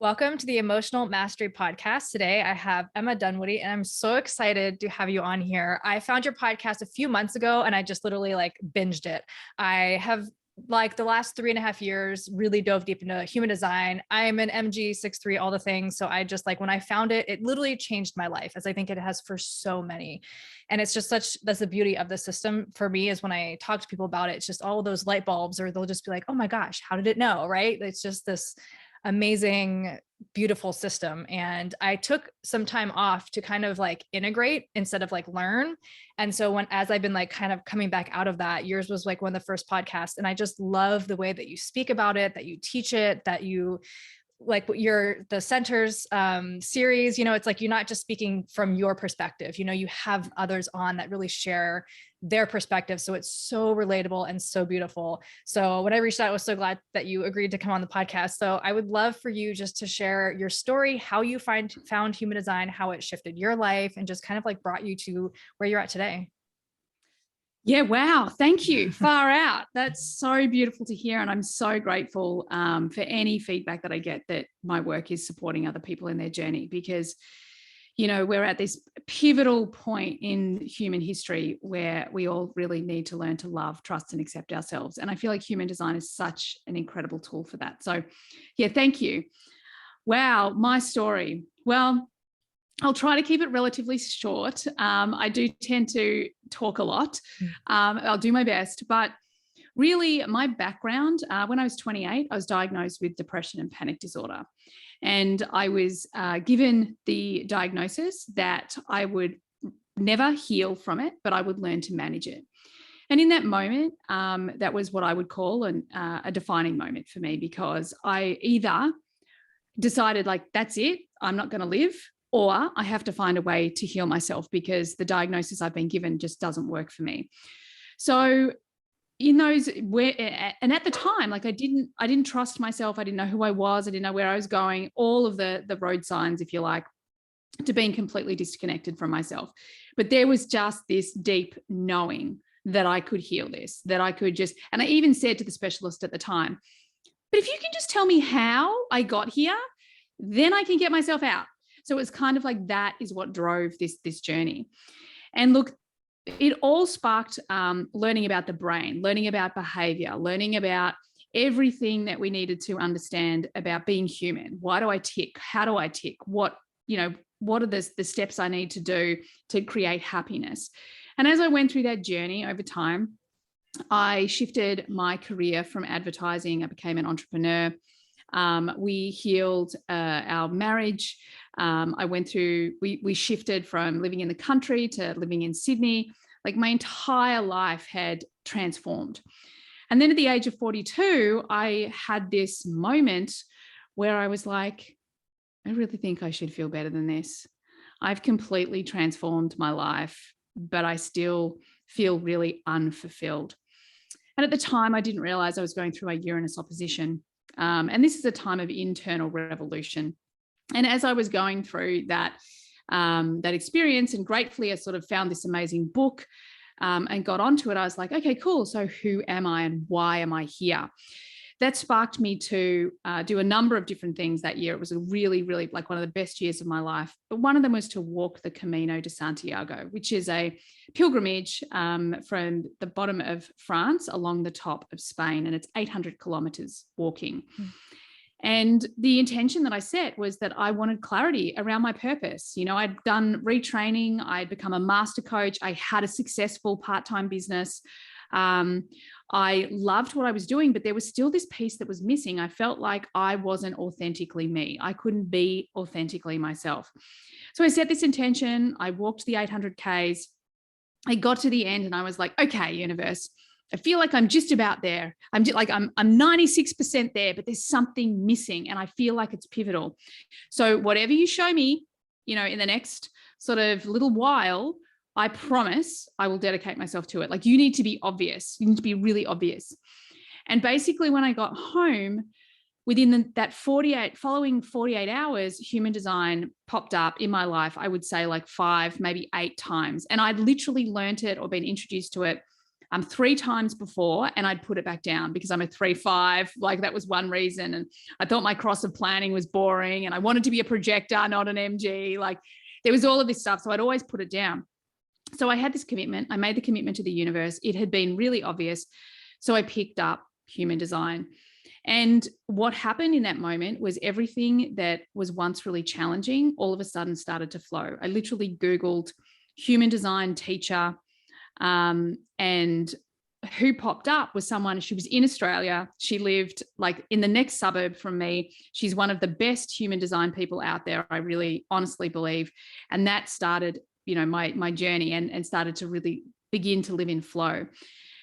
Welcome to the Emotional Mastery Podcast. Today, I have Emma Dunwoody, and I'm so excited to have you on here. I found your podcast a few months ago, and I just literally binged it. I have the last 3.5 years really dove deep into human design. I am an MG 6'3", all the things. So I just when I found it, it literally changed my life, as I think it has for so many. And it's just that's the beauty of the system for me, is when I talk to people about it, it's just all those light bulbs, or they'll just be like, oh my gosh, how did it know? Right. It's just this amazing, beautiful system. And I took some time off to kind of integrate instead of learn. And so as I've been kind of coming back out of that, yours was one of the first podcasts. And I just love the way that you speak about it, that you teach it, that you the centers series, it's you're not just speaking from your perspective, you have others on that really share their perspective. So it's so relatable and so beautiful. So when I reached out, I was so glad that you agreed to come on the podcast. So I would love for you just to share your story, how you found human design, how it shifted your life, and just kind of brought you to where you're at today. Yeah, wow. Thank you. Far out. That's so beautiful to hear. And I'm so grateful for any feedback that I get that my work is supporting other people in their journey, because, we're at this pivotal point in human history where we all really need to learn to love, trust, and accept ourselves. And I feel like human design is such an incredible tool for that. So yeah, thank you. Wow. My story. Well, I'll try to keep it relatively short. I do tend to talk a lot. I'll do my best. But really, my background, when I was 28, I was diagnosed with depression and panic disorder. And I was given the diagnosis that I would never heal from it, but I would learn to manage it. And in that moment, that was what I would call a defining moment for me, because I either decided that's it, I'm not going to live, or I have to find a way to heal myself, because the diagnosis I've been given just doesn't work for me. So in those and at the time, I didn't trust myself. I didn't know who I was. I didn't know where I was going. All of the road signs, if you like, to being completely disconnected from myself. But there was just this deep knowing that I could heal this, that I could just, and I even said to the specialist at the time, but if you can just tell me how I got here, then I can get myself out. So it's kind of that is what drove this journey. And look, it all sparked learning about the brain, learning about behavior, learning about everything that we needed to understand about being human. Why do I tick? How do I tick? What are the steps I need to do to create happiness? And as I went through that journey over time, I shifted my career from advertising. I became an entrepreneur. We healed our marriage. We shifted from living in the country to living in Sydney. My entire life had transformed. And then at the age of 42, I had this moment where I was like, I really think I should feel better than this. I've completely transformed my life, but I still feel really unfulfilled. And at the time, I didn't realize I was going through a Uranus opposition. And this is a time of internal revolution. And as I was going through that experience, and gratefully I sort of found this amazing book and got onto it, I was like, okay, cool. So who am I and why am I here? That sparked me to do a number of different things that year. It was a really, really one of the best years of my life. But one of them was to walk the Camino de Santiago, which is a pilgrimage from the bottom of France along the top of Spain. And it's 800 kilometers walking. And the intention that I set was that I wanted clarity around my purpose. I'd done retraining. I'd become a master coach. I had a successful part-time business. I loved what I was doing, but there was still this piece that was missing. I felt like I wasn't authentically me. I couldn't be authentically myself. So I set this intention. I walked the 800 Ks. I got to the end and I was like, okay, universe, I feel like I'm just about there. I'm 96% there, but there's something missing and I feel like it's pivotal. So whatever you show me, in the next sort of little while, I promise I will dedicate myself to it. You need to be obvious. You need to be really obvious. And basically when I got home, within that following 48 hours, human design popped up in my life, I would say 5, maybe 8 times. And I'd literally learned it or been introduced to it 3 times before, and I'd put it back down because I'm a 3-5. Like that was one reason. And I thought my cross of planning was boring and I wanted to be a projector, not an MG. Like there was all of this stuff. So I'd always put it down. So I had this commitment. I made the commitment to the universe. It had been really obvious. So I picked up human design. And what happened in that moment was everything that was once really challenging all of a sudden started to flow. I literally Googled human design teacher, and who popped up was someone, she was in Australia. She lived like in the next suburb from me. She's one of the best human design people out there, I really honestly believe. And that started, you know, my journey and started to really begin to live in flow.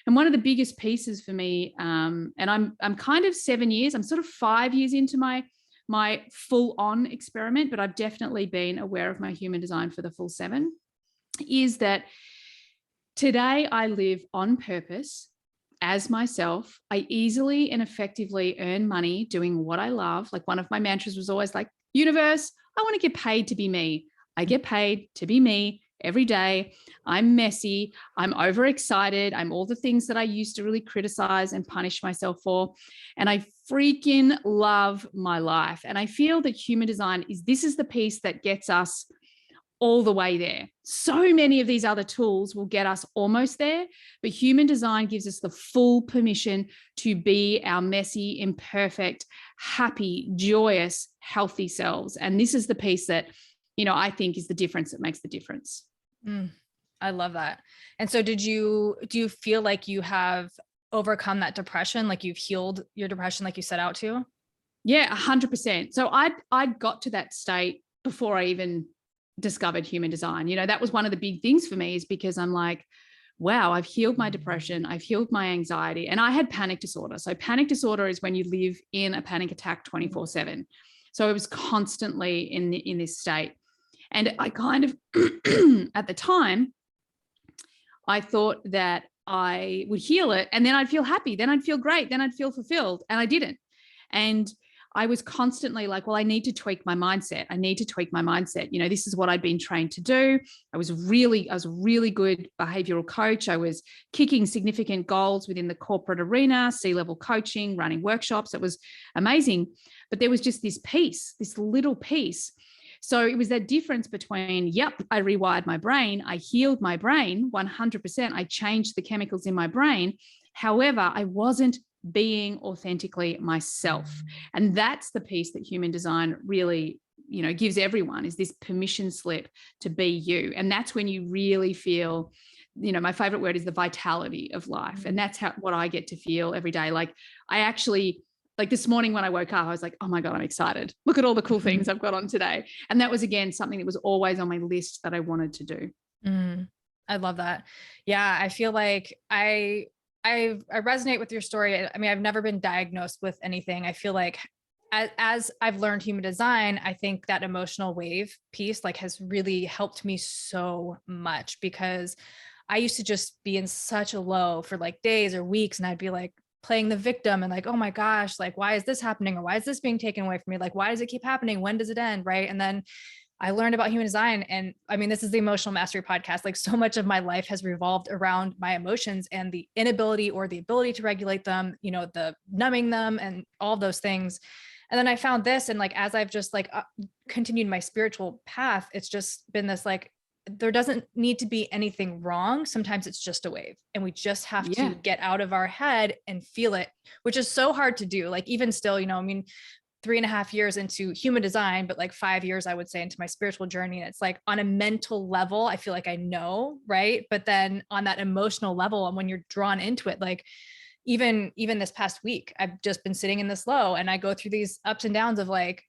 And one of the biggest pieces for me, and I'm kind of 7 years, I'm sort of 5 years into my full on experiment, but I've definitely been aware of my human design for the full 7, is that today I live on purpose as myself. I easily and effectively earn money doing what I love. Like one of my mantras was always like, universe, I want to get paid to be me. I get paid to be me every day. I'm messy. I'm overexcited. I'm all the things that I used to really criticize and punish myself for. And I freaking love my life. And I feel that human design this is the piece that gets us all the way there. So many of these other tools will get us almost there, but human design gives us the full permission to be our messy, imperfect, happy, joyous, healthy selves. And this is the piece that, you know, I think is the difference that makes the difference. I love that. And so do you feel like you have overcome that depression? Like you've healed your depression, like you set out to? Yeah, 100%. So I got to that state before I even discovered human design. You know, that was one of the big things for me, is because I'm like, wow, I've healed my depression. I've healed my anxiety, and I had panic disorder. So panic disorder is when you live in a panic attack 24/7. So I was constantly in this state. And I kind of, at the time, I thought that I would heal it and then I'd feel happy. Then I'd feel great. Then I'd feel fulfilled. And I didn't. And I was constantly like, well, I need to tweak my mindset. I need to tweak my mindset. You know, this is what I'd been trained to do. I was a really good behavioral coach. I was kicking significant goals within the corporate arena, C-level coaching, running workshops. It was amazing. But there was just this piece, this little piece. So it was that difference between, yep, I rewired my brain. I healed my brain 100%. I changed the chemicals in my brain. However, I wasn't being authentically myself. And that's the piece that human design really, you know, gives everyone, is this permission slip to be you. And that's when you really feel, you know, my favorite word is the vitality of life. And that's what I get to feel every day. Like I actually, like this morning when I woke up, I was like, oh my God, I'm excited. Look at all the cool things I've got on today. And that was, again, something that was always on my list that I wanted to do. I love that. Yeah. I feel like I resonate with your story. I mean, I've never been diagnosed with anything. I feel like as I've learned human design, I think that emotional wave piece like has really helped me so much, because I used to just be in such a low for like days or weeks. And I'd be like playing the victim and like, oh my gosh, like, why is this happening? Or why is this being taken away from me? Like, why does it keep happening? When does it end? Right. And then I learned about human design. And I mean, this is the Emotional Mastery Podcast. Like so much of my life has revolved around my emotions and the inability or the ability to regulate them, you know, the numbing them and all those things. And then I found this, and like, as I've just like continued my spiritual path, it's just been this, like, there doesn't need to be anything wrong. Sometimes it's just a wave, and we just have to get out of our head and feel it, which is so hard to do. Like even still, you know, I mean, 3.5 years into human design, but like 5 years, I would say, into my spiritual journey. And it's like on a mental level, I feel like I know, right? But then on that emotional level, and when you're drawn into it, like even this past week, I've just been sitting in this low, and I go through these ups and downs of like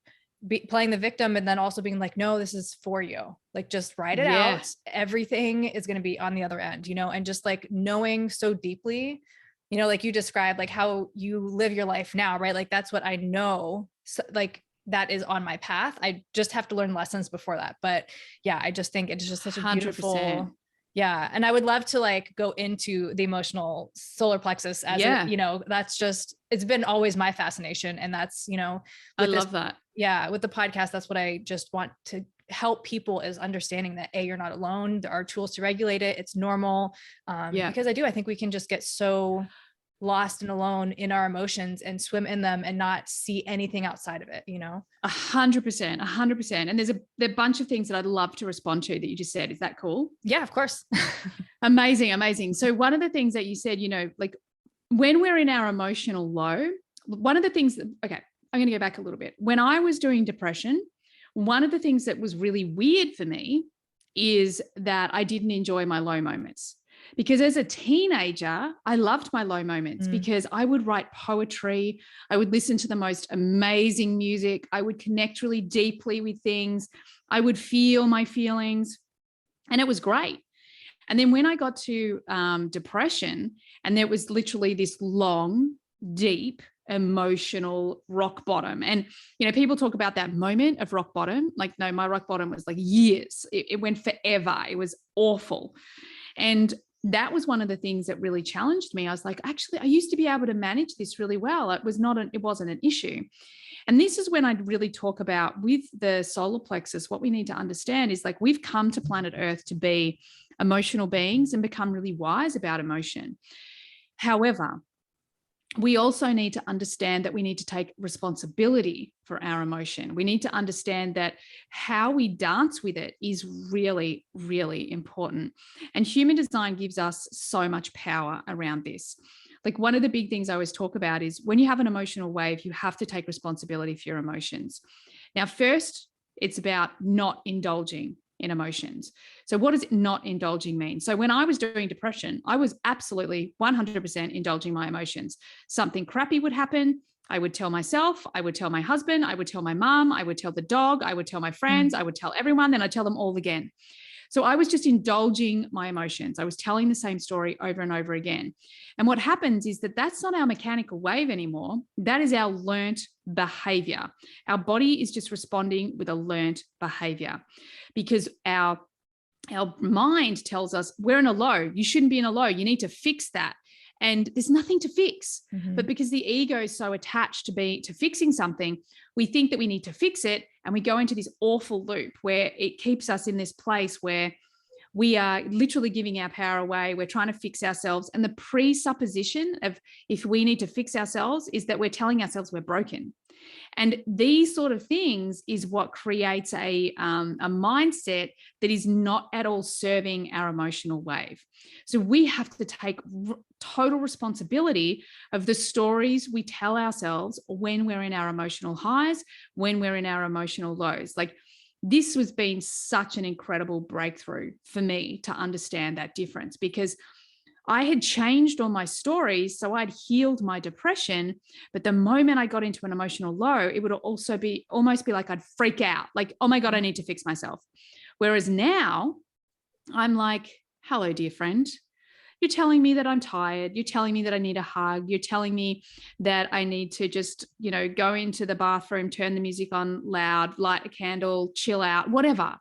playing the victim, and then also being like, no, this is for you. Like, just ride it out. Everything is going to be on the other end, you know, and just like knowing so deeply, you know, like you described, like how you live your life now, right? Like, that's what I know. So, like, that is on my path. I just have to learn lessons before that. But yeah, I just think it's just such a beautiful, 100%. Yeah. And I would love to like go into the emotional solar plexus as you know, that's just, it's been always my fascination. And that's, you know, I love that. Yeah. With the podcast, that's what I just want to help people is understanding that you're not alone. There are tools to regulate it. It's normal. Because I think we can just get so lost and alone in our emotions and swim in them and not see anything outside of it, 100%. And there are a bunch of things that I'd love to respond to that you just said. Is that cool? Yeah, of course. Amazing. So one of the things that you said, like when we're in our emotional low, one of the things I'm going to go back a little bit. When I was doing depression, one of the things that was really weird for me is that I didn't enjoy my low moments. Because as a teenager, I loved my low moments because I would write poetry. I would listen to the most amazing music. I would connect really deeply with things. I would feel my feelings, and it was great. And then when I got to depression, and there was literally this long, deep, emotional rock bottom. And, people talk about that moment of rock bottom. Like, no, my rock bottom was like years. It went forever. It was awful. And that was one of the things that really challenged me. I was like, actually, I used to be able to manage this really well. It wasn't an issue. And this is when I'd really talk about with the solar plexus, what we need to understand is like, we've come to planet Earth to be emotional beings and become really wise about emotion. However, we also need to understand that we need to take responsibility for our emotion. We need to understand that how we dance with it is really, really important. And human design gives us so much power around this. Like, one of the big things I always talk about is when you have an emotional wave, you have to take responsibility for your emotions. Now, first, it's about not indulging in emotions. So what does not indulging mean? So when I was doing depression, I was absolutely 100% indulging my emotions. Something crappy would happen. I would tell myself, I would tell my husband, I would tell my mom, I would tell the dog, I would tell my friends, I would tell everyone, then I'd tell them all again. So I was just indulging my emotions. I was telling the same story over and over again. And what happens is that that's not our mechanical wave anymore. That is our learnt behavior. Our body is just responding with a learnt behavior because our mind tells us we're in a low. You shouldn't be in a low. You need to fix that. And there's nothing to fix. But because the ego is so attached to fixing something, we think that we need to fix it. And we go into this awful loop where it keeps us in this place where we are literally giving our power away. We're trying to fix ourselves. And the presupposition of if we need to fix ourselves is that we're telling ourselves we're broken. And these sort of things is what creates a mindset that is not at all serving our emotional wave. So we have to take total responsibility of the stories we tell ourselves when we're in our emotional highs, when we're in our emotional lows. Like, this has been such an incredible breakthrough for me to understand that difference, because I had changed all my stories. So I'd healed my depression. But the moment I got into an emotional low, it would also be almost be like I'd freak out, like, oh my God, I need to fix myself. Whereas now I'm like, hello, dear friend. You're telling me that I'm tired. You're telling me that I need a hug. You're telling me that I need to just, go into the bathroom, turn the music on loud, light a candle, chill out, whatever.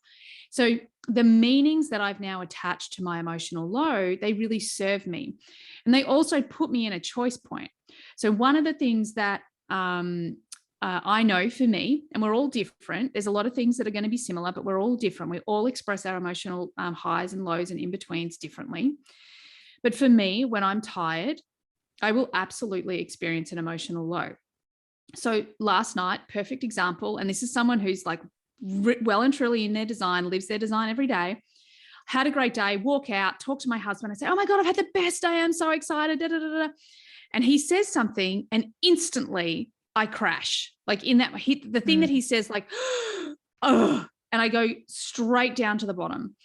So the meanings that I've now attached to my emotional low, they really serve me. And they also put me in a choice point. So one of the things that I know for me, and we're all different, there's a lot of things that are going to be similar, but we're all different. We all express our emotional highs and lows and in-betweens differently. But for me, when I'm tired, I will absolutely experience an emotional low. So last night, perfect example, and this is someone who's like well and truly in their design, lives their design every day, had a great day, walk out, talk to my husband. I say, oh my God, I've had the best day. I'm so excited. Da, da, da, da. And he says something and instantly I crash. Like in that, the thing that he says, like, oh, and I go straight down to the bottom.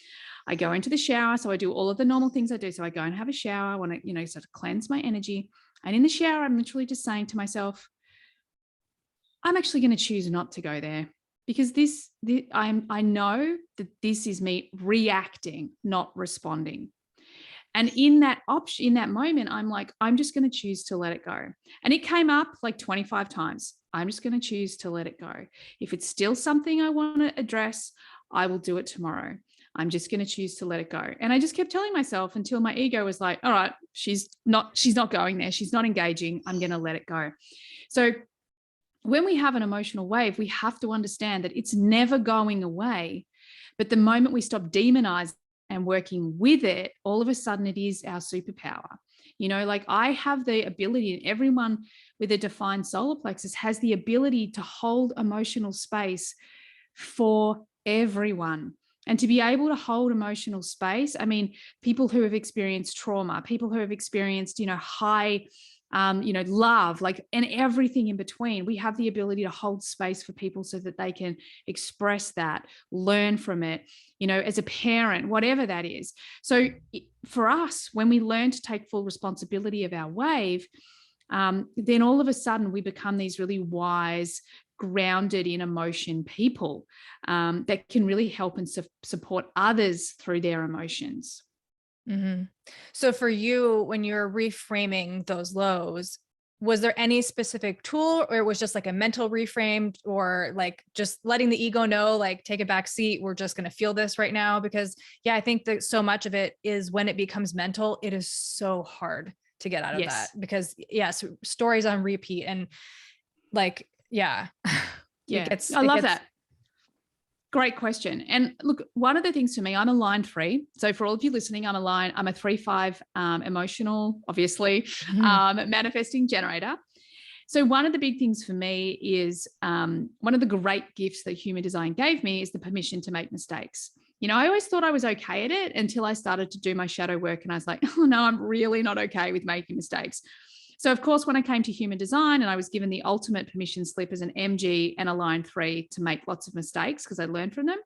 I go into the shower. So I do all of the normal things I do. So I go and have a shower. I want to, sort of cleanse my energy. And in the shower, I'm literally just saying to myself, I'm actually going to choose not to go there, because I know that this is me reacting, not responding. And in that moment, I'm like, I'm just going to choose to let it go. And it came up like 25 times. I'm just going to choose to let it go. If it's still something I want to address, I will do it tomorrow. I'm just going to choose to let it go. And I just kept telling myself until my ego was like, all right, she's not going there. She's not engaging. I'm going to let it go. So when we have an emotional wave, we have to understand that it's never going away, But the moment we stop demonizing and working with it, all of a sudden it is our superpower. You know, like I have the ability, and everyone with a defined solar plexus has the ability to hold emotional space for everyone. And to be able to hold emotional space, I mean, people who have experienced trauma, people who have experienced, high, love, like, and everything in between, we have the ability to hold space for people so that they can express that, learn from it, as a parent, whatever that is. So for us, when we learn to take full responsibility of our wave, then all of a sudden we become these really wise, grounded in emotion people that can really help and support others through their emotions. Mm-hmm. So for you, when you're reframing those lows, was there any specific tool, or it was just like a mental reframe, or like just letting the ego know, like, take a back seat, we're just going to feel this right now? Because I think that so much of it is when it becomes mental, it is so hard to get out of that, because so stories on repeat, and like, I love that. Great question. And look, one of the things for me, I'm a line 3. So for all of you listening, I'm a 3/5 emotional, obviously, manifesting generator. So one of the big things for me is one of the great gifts that human design gave me is the permission to make mistakes. I always thought I was okay at it until I started to do my shadow work, and I was like, oh no, I'm really not okay with making mistakes. So of course, when I came to human design and I was given the ultimate permission slip as an MG and a line 3 to make lots of mistakes because I learned from them,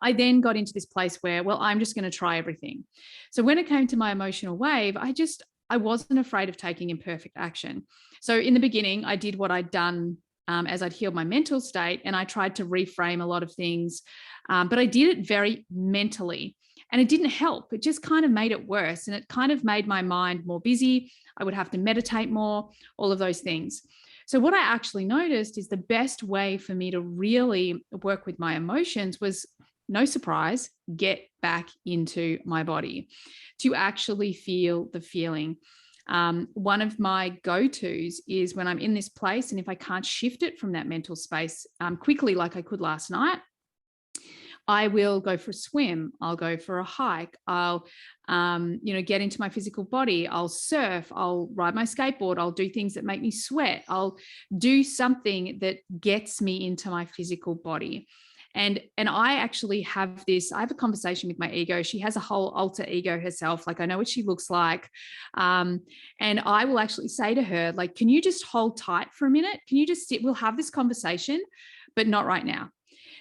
I then got into this place where, well, I'm just going to try everything. So when it came to my emotional wave, I wasn't afraid of taking imperfect action. So in the beginning, I did what I'd done as I'd healed my mental state, and I tried to reframe a lot of things, but I did it very mentally. And it didn't help. It just kind of made it worse. And it kind of made my mind more busy. I would have to meditate more, all of those things. So what I actually noticed is the best way for me to really work with my emotions was, no surprise, get back into my body, to actually feel the feeling. One of my go-tos is when I'm in this place, and if I can't shift it from that mental space quickly like I could last night, I will go for a swim. I'll go for a hike. I'll, get into my physical body. I'll surf. I'll ride my skateboard. I'll do things that make me sweat. I'll do something that gets me into my physical body. And I actually have a conversation with my ego. She has a whole alter ego herself. Like, I know what she looks like. And I will actually say to her, like, can you just hold tight for a minute? Can you just sit? We'll have this conversation, but not right now.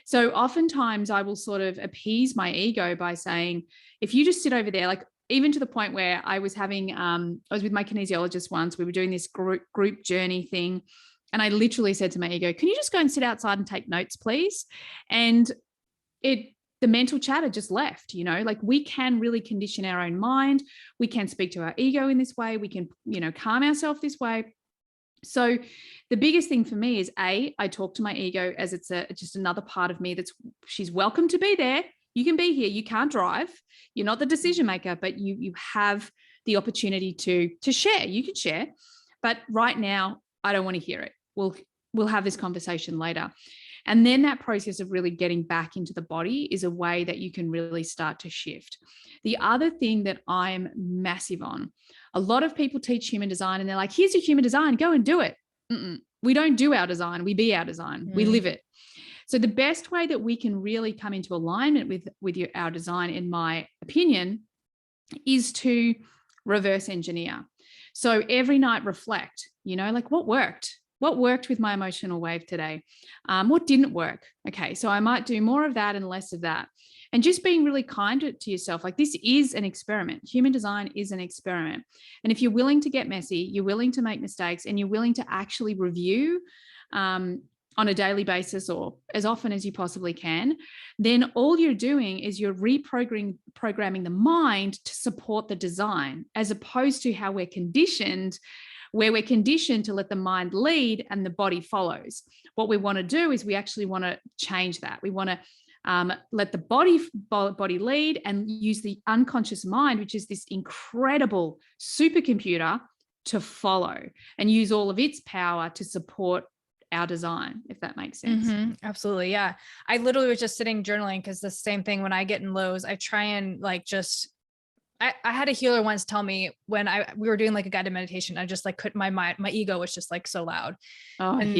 So oftentimes I will sort of appease my ego by saying, if you just sit over there, like, even to the point where I was having, I was with my kinesiologist once, we were doing this group journey thing. And I literally said to my ego, can you just go and sit outside and take notes, please? And the mental chatter just left, like, we can really condition our own mind. We can speak to our ego in this way. We can, calm ourselves this way. So the biggest thing for me is I talk to my ego as it's just another part of me she's welcome to be there. You can be here. You can't drive. You're not the decision maker, but you have the opportunity to share. You can share, but right now I don't want to hear it. We'll have this conversation later. And then that process of really getting back into the body is a way that you can really start to shift. The other thing that I'm massive on, a lot of people teach human design and they're like, here's your human design, go and do it. We don't do our design. We be our design. We live it. So the best way that we can really come into alignment with our design, in my opinion, is to reverse engineer. So every night reflect, like, what worked? What worked with my emotional wave today? What didn't work? Okay, so I might do more of that and less of that. And just being really kind to yourself, like, this is an experiment. Human design is an experiment. And if you're willing to get messy, you're willing to make mistakes, and you're willing to actually review on a daily basis or as often as you possibly can, then all you're doing is you're reprogramming the mind to support the design, as opposed to how we're conditioned, where we're conditioned to let the mind lead and the body follows. What we want to do is we actually want to change that. We want to let the body lead and use the unconscious mind, which is this incredible supercomputer, to follow and use all of its power to support our design, if that makes sense. Absolutely. Yeah. I literally was just sitting journaling because the same thing when I get in lows, I try and like I had a healer once tell me when we were doing like a guided meditation, I just like couldn't, my ego was just like so loud. Oh, And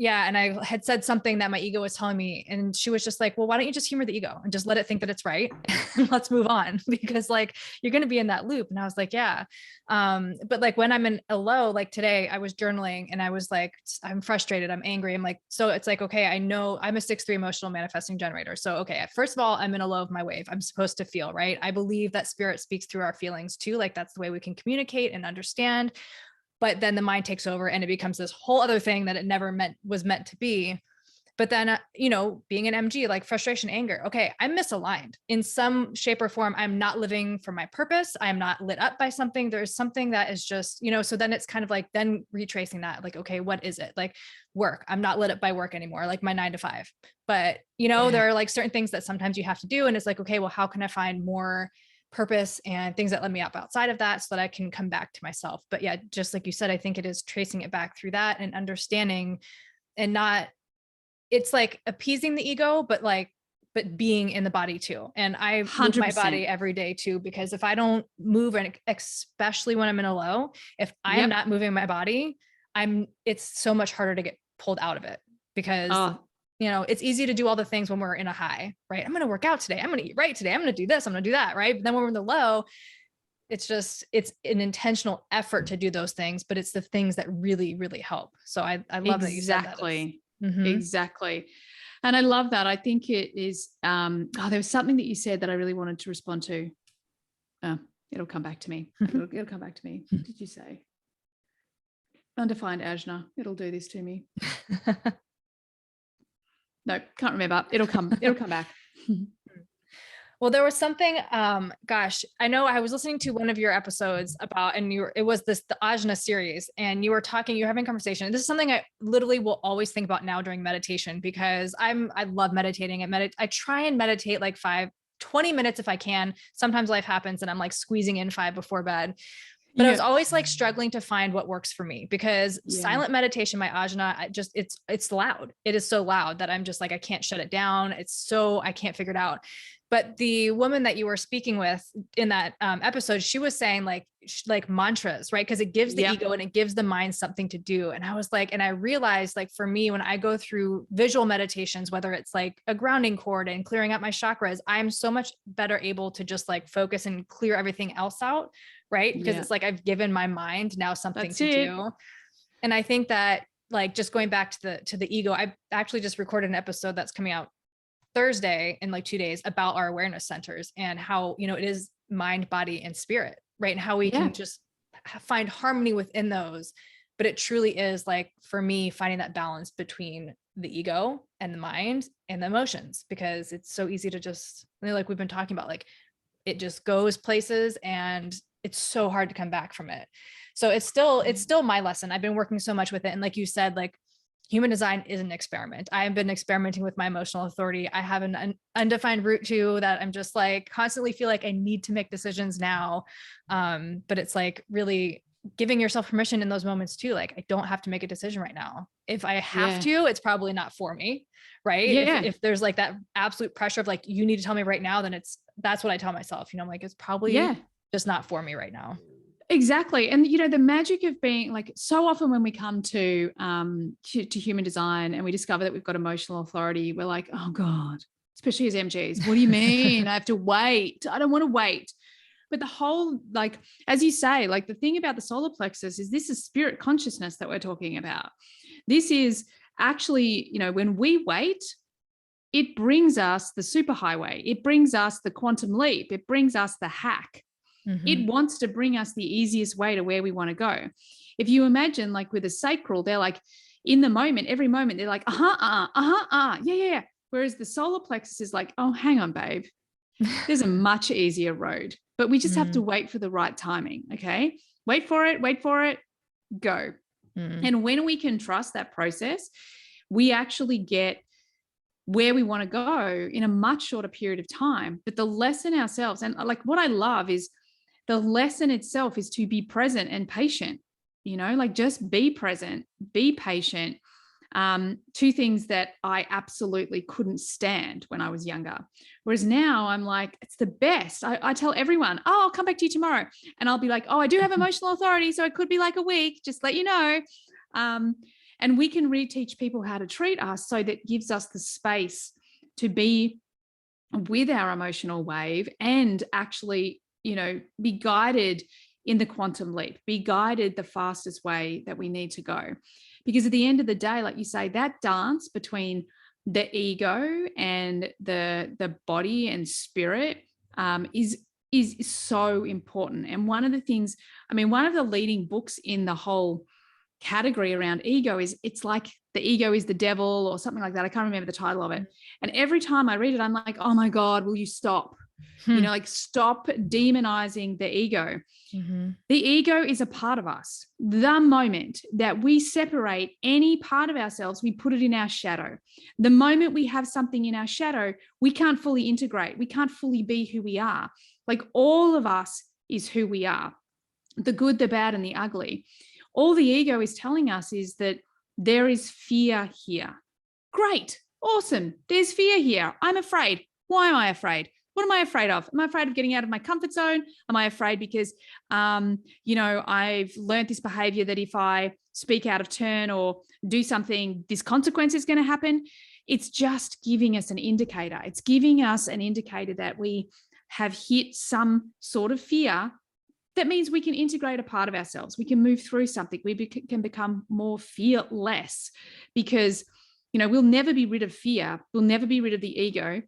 yeah. And I had said something that my ego was telling me, and she was just like, well, why don't you just humor the ego and just let it think that it's right? And let's move on, because like, you're going to be in that loop. And I was like, yeah. But like when I'm in a low, like today I was journaling and I was like, I'm frustrated. I'm angry. I'm like, so it's like, okay, I know I'm a 6/3 emotional manifesting generator. So, okay, first of all, I'm in a low of my wave. I'm supposed to feel, right? I believe that spirit speaks through our feelings too. Like that's the way we can communicate and understand. But then the mind takes over and it becomes this whole other thing that it never was meant to be. But then, being an MG, like frustration, anger, okay, I'm misaligned in some shape or form. I'm not living for my purpose. I'm not lit up by something. There's something that is just, so then it's kind of like then retracing that, like, okay, what is it? Like work. I'm not lit up by work anymore, like my 9 to 5. But, there are like certain things that sometimes you have to do. And it's like, okay, well, how can I find more purpose and things that let me up outside of that so that I can come back to myself? But yeah, just like you said, I think it is tracing it back through that and understanding, and not, it's like appeasing the ego, but being in the body too. And I move my body every day too, because if I don't move, and especially when I'm in a low, if I am not moving my body, it's so much harder to get pulled out of it, because it's easy to do all the things when we're in a high, right? I'm going to work out today. I'm going to eat right today. I'm going to do this. I'm going to do that. Right. But then when we're in the low, it's an intentional effort to do those things, but it's the things that really, really help. So I love that you said that. Exactly. And I love that. I think it is, there was something that you said that I really wanted to respond to. It'll come back to me. It'll come back to me. What did you say? Undefined ajna. It'll do this to me. No, can't remember. It'll come back. Well, there was something, I know I was listening to one of your episodes about, and it was the Ajna series, and you're having conversation. And this is something I literally will always think about now during meditation, because I love meditating. I try and meditate like 20 minutes if I can. Sometimes life happens and I'm like squeezing in 5 before bed. But I was always like struggling to find what works for me, because silent meditation, my ajna, it's loud. It is so loud that I'm just like, I can't shut it down. I can't figure it out. But the woman that you were speaking with in that episode, she was saying like mantras, right? Because it gives the ego and it gives the mind something to do. And I was like, and I realized, like, for me, when I go through visual meditations, whether it's like a grounding cord and clearing up my chakras, I'm so much better able to just like focus and clear everything else out, right? Because it's like I've given my mind now something to do. And I think that, like, just going back to the ego, I actually just recorded an episode that's coming out Thursday in like 2 days about our awareness centers, and how, it is mind, body, and spirit, right? And how we can just find harmony within those. But it truly is, like, for me, finding that balance between the ego and the mind and the emotions, because it's so easy to just, like we've been talking about, like, it just goes places and it's so hard to come back from it. So it's still my lesson. I've been working so much with it. And like you said, like, human design is an experiment. I have been experimenting with my emotional authority. I have an undefined root too, that I'm just like constantly feel like I need to make decisions now. But it's like really giving yourself permission in those moments too. Like, I don't have to make a decision right now. If I have to, it's probably not for me. Right. If there's like that absolute pressure of like, you need to tell me right now, then that's what I tell myself, I'm like, it's probably just not for me right now. Exactly. And, the magic of being, like, so often when we come to human design and we discover that we've got emotional authority, we're like, oh God, especially as MGs, what do you mean? I have to wait. I don't want to wait. But the whole, like, as you say, like, the thing about the solar plexus is this is spirit consciousness that we're talking about. This is actually, when we wait, it brings us the superhighway. It brings us the quantum leap. It brings us the hack. It wants to bring us the easiest way to where we want to go. If you imagine, like, with a sacral, they're like in the moment, every moment, they're like, yeah. Whereas the solar plexus is like, oh, hang on, babe. There's a much easier road, but we just have to wait for the right timing. Okay. Wait for it, go. And when we can trust that process, we actually get where we want to go in a much shorter period of time. But the lesson ourselves, and like what I love is, the lesson itself is to be present and patient, like, just be present, be patient, Two things that I absolutely couldn't stand when I was younger. Whereas now I'm like, it's the best. I tell everyone, oh, I'll come back to you tomorrow. And I'll be like, oh, I do have emotional authority, so it could be like a week, just let you know. And we can reteach people how to treat us, so that gives us the space to be with our emotional wave and actually, be guided in the quantum leap, be guided the fastest way that we need to go. Because at the end of the day, like you say, that dance between the ego and the body and spirit is so important. And one of the things, one of the leading books in the whole category around ego is, it's like the ego is the devil or something like that. I can't remember the title of it. And every time I read it, I'm like, oh my God, will you stop? Stop demonizing the ego. Mm-hmm. The ego is a part of us. The moment that we separate any part of ourselves, we put it in our shadow. The moment we have something in our shadow, we can't fully integrate. We can't fully be who we are. Like, all of us is who we are, the good, the bad, and the ugly. All the ego is telling us is that there is fear here. Great. Awesome. There's fear here. I'm afraid. Why am I afraid? What am I afraid of? Am I afraid of getting out of my comfort zone? Am I afraid because, I've learned this behavior that if I speak out of turn or do something, this consequence is going to happen? It's just giving us an indicator. It's giving us an indicator that we have hit some sort of fear. That means we can integrate a part of ourselves. We can move through something. We can become more fearless, because, we'll never be rid of fear. We'll never be rid of the ego.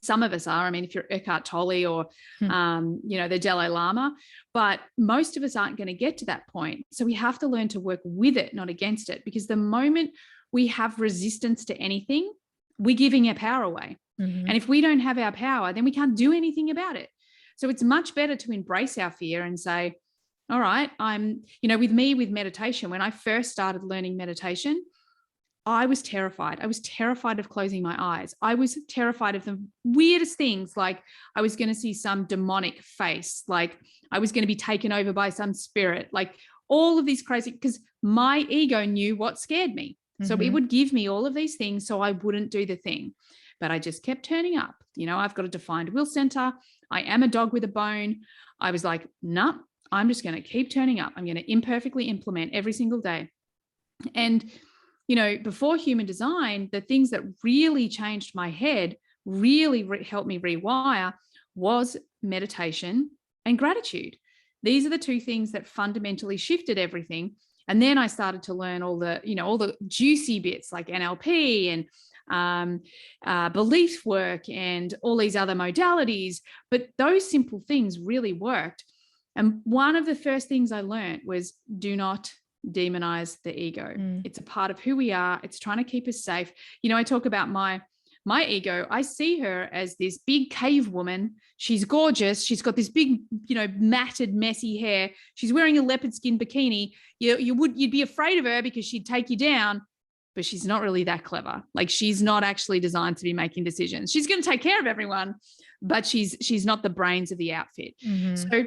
Some of us are. If you're Eckhart Tolle or, the Dalai Lama, but most of us aren't going to get to that point. So we have to learn to work with it, not against it, because the moment we have resistance to anything, we're giving our power away. Mm-hmm. And if we don't have our power, then we can't do anything about it. So it's much better to embrace our fear and say, all right, with meditation, when I first started learning meditation, I was terrified. I was terrified of closing my eyes. I was terrified of the weirdest things, like I was going to see some demonic face, like I was going to be taken over by some spirit, like all of these crazy, because my ego knew what scared me. So it would give me all of these things so I wouldn't do the thing. But I just kept turning up. I've got a defined will center. I am a dog with a bone. I was like, no, I'm just going to keep turning up. I'm going to imperfectly implement every single day. And before human design, the things that really changed my head, really helped me rewire, was meditation and gratitude. These are the two things that fundamentally shifted everything. And then I started to learn all the juicy bits like NLP and belief work and all these other modalities. But those simple things really worked. And one of the first things I learned was, do not demonize the ego. It's a part of who we are. It's trying to keep us safe. I talk about my ego. I see her as this big cave woman. She's gorgeous. She's got this big, matted, messy hair. She's wearing a leopard skin bikini. You'd be afraid of her because she'd take you down, but she's not really that clever. Like, she's not actually designed to be making decisions. She's going to take care of everyone, but she's not the brains of the outfit. So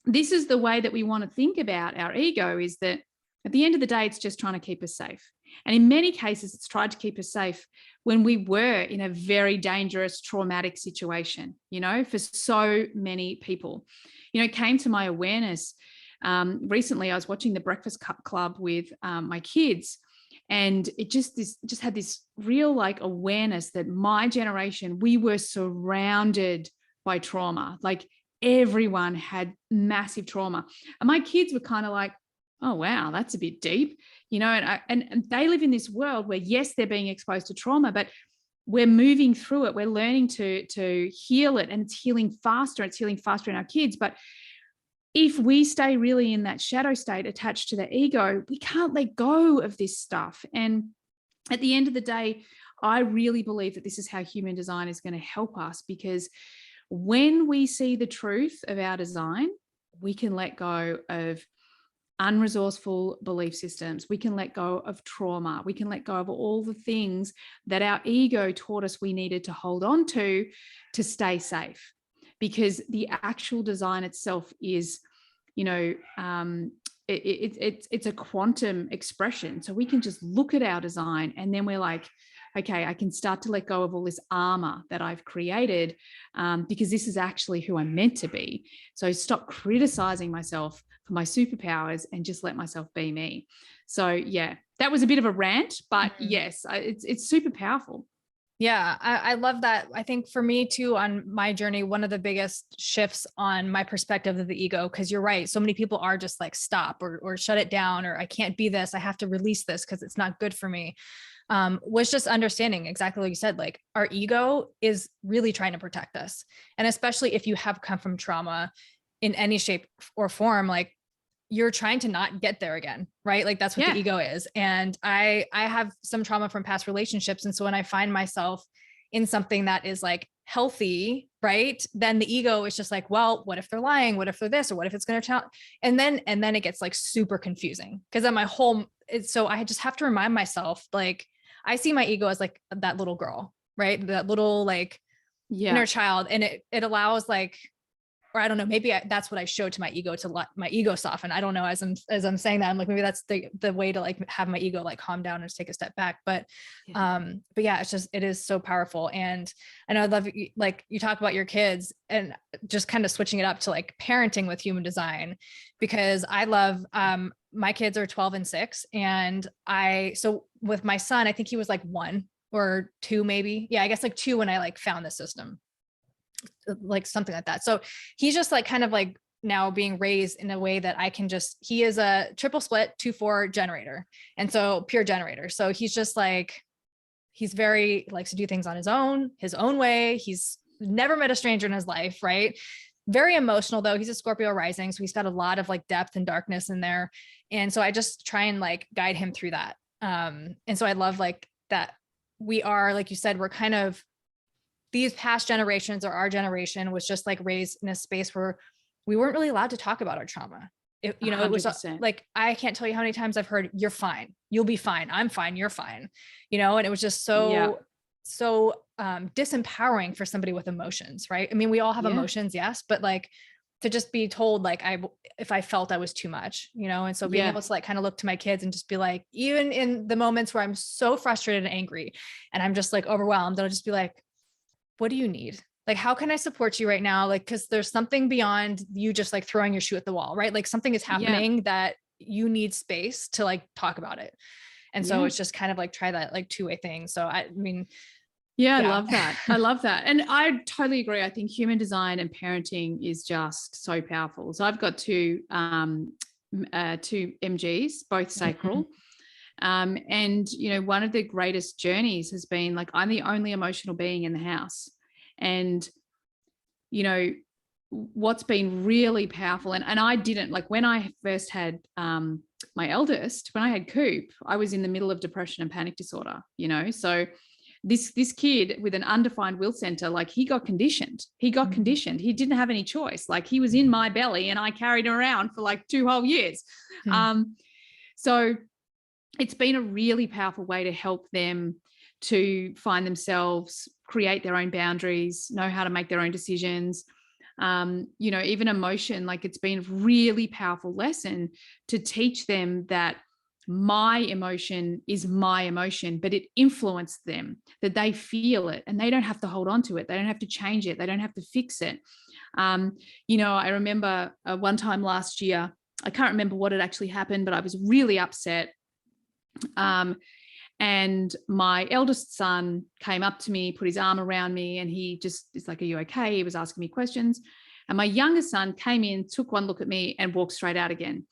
this is the way that we want to think about our ego, is that at the end of the day, it's just trying to keep us safe. And in many cases, it's tried to keep us safe when we were in a very dangerous, traumatic situation, for so many people. It came to my awareness. Recently, I was watching The Breakfast Club with my kids, and it just had this real awareness that my generation, we were surrounded by trauma. Like, everyone had massive trauma. And my kids were kind of like, oh, wow, that's a bit deep, and they live in this world where, yes, they're being exposed to trauma, but we're moving through it. We're learning to heal it, and it's healing faster. It's healing faster in our kids. But if we stay really in that shadow state attached to the ego, we can't let go of this stuff. And at the end of the day, I really believe that this is how human design is going to help us, because when we see the truth of our design, we can let go of unresourceful belief systems. We can let go of trauma. We can let go of all the things that our ego taught us we needed to hold on to stay safe, because the actual design itself is, it's a quantum expression. So we can just look at our design and then we're like, okay, I can start to let go of all this armor that I've created, because this is actually who I'm meant to be. So stop criticizing myself for my superpowers and just let myself be me. So yeah, that was a bit of a rant, but yes, it's super powerful. Yeah, I love that. I think for me too, on my journey, one of the biggest shifts on my perspective of the ego, because you're right, so many people are just like, stop or shut it down, or I can't be this, I have to release this because it's not good for me. Was just understanding exactly what you said, like our ego is really trying to protect us. And especially if you have come from trauma in any shape or form, like you're trying to not get there again, right? Like that's what the ego is. And I have some trauma from past relationships. And so when I find myself in something that is like healthy, right, then the ego is just like, well, what if they're lying? What if they're this? Or what if it's going to challenge? And then it gets like super confusing, because then my whole, so I just have to remind myself, like, I see my ego as like that little girl, right? That little like inner child. And it allows like, or I don't know, maybe that's what I show to my ego to let my ego soften. I don't know. As I'm saying that, I'm like, maybe that's the way to like have my ego like calm down and just take a step back. But yeah, it is so powerful. And I know I love, like you talk about your kids and just kind of switching it up to like parenting with human design, because I love, my kids are 12 and 6. And so with my son, I think he was like 1 or 2, maybe. Yeah, I guess like 2 when I like found the system, like something like that. So he's just like kind of like now being raised in a way that I can just, he is a triple split 2-4 generator. And so pure generator. So he's just like, he's very likes to do things on his own way. He's never met a stranger in his life. Right. Very emotional though. He's a Scorpio rising. So he's got a lot of like depth and darkness in there. And so I just try and like guide him through that. And so I love like that we are, like you said, we're kind of, these past generations or our generation was just like raised in a space where we weren't really allowed to talk about our trauma. It was 100%. like, I can't tell you how many times I've heard, you're fine, you'll be fine, I'm fine, you're fine, and it was just so disempowering for somebody with emotions, right? I mean, we all have emotions, yes, but like to just be told like if I felt I was too much, and so being able to like kind of look to my kids and just be like, even in the moments where I'm so frustrated and angry and I'm just like overwhelmed, I'll just be like, what do you need? Like, how can I support you right now? Like, cause there's something beyond you just like throwing your shoe at the wall, right? Like something is happening that you need space to like talk about it. And so it's just kind of like try that like two-way thing. So I mean, I love that. I love that. And I totally agree. I think human design and parenting is just so powerful. So I've got two MGs, both sacral. And, one of the greatest journeys has been like, I'm the only emotional being in the house. And, what's been really powerful, and I didn't, like when I first had my eldest, when I had Coop, I was in the middle of depression and panic disorder, so this kid with an undefined will center, like he got conditioned. He didn't have any choice. Like he was in my belly and I carried him around for like 2 whole years. So it's been a really powerful way to help them to find themselves, create their own boundaries, know how to make their own decisions. Even emotion, like it's been a really powerful lesson to teach them that my emotion is my emotion, but it influenced them, that they feel it and they don't have to hold on to it. They don't have to change it. They don't have to fix it. I remember one time last year, I can't remember what had actually happened, but I was really upset. And my eldest son came up to me, put his arm around me, and he just is like, are you okay? He was asking me questions. And my youngest son came in, took one look at me and walked straight out again.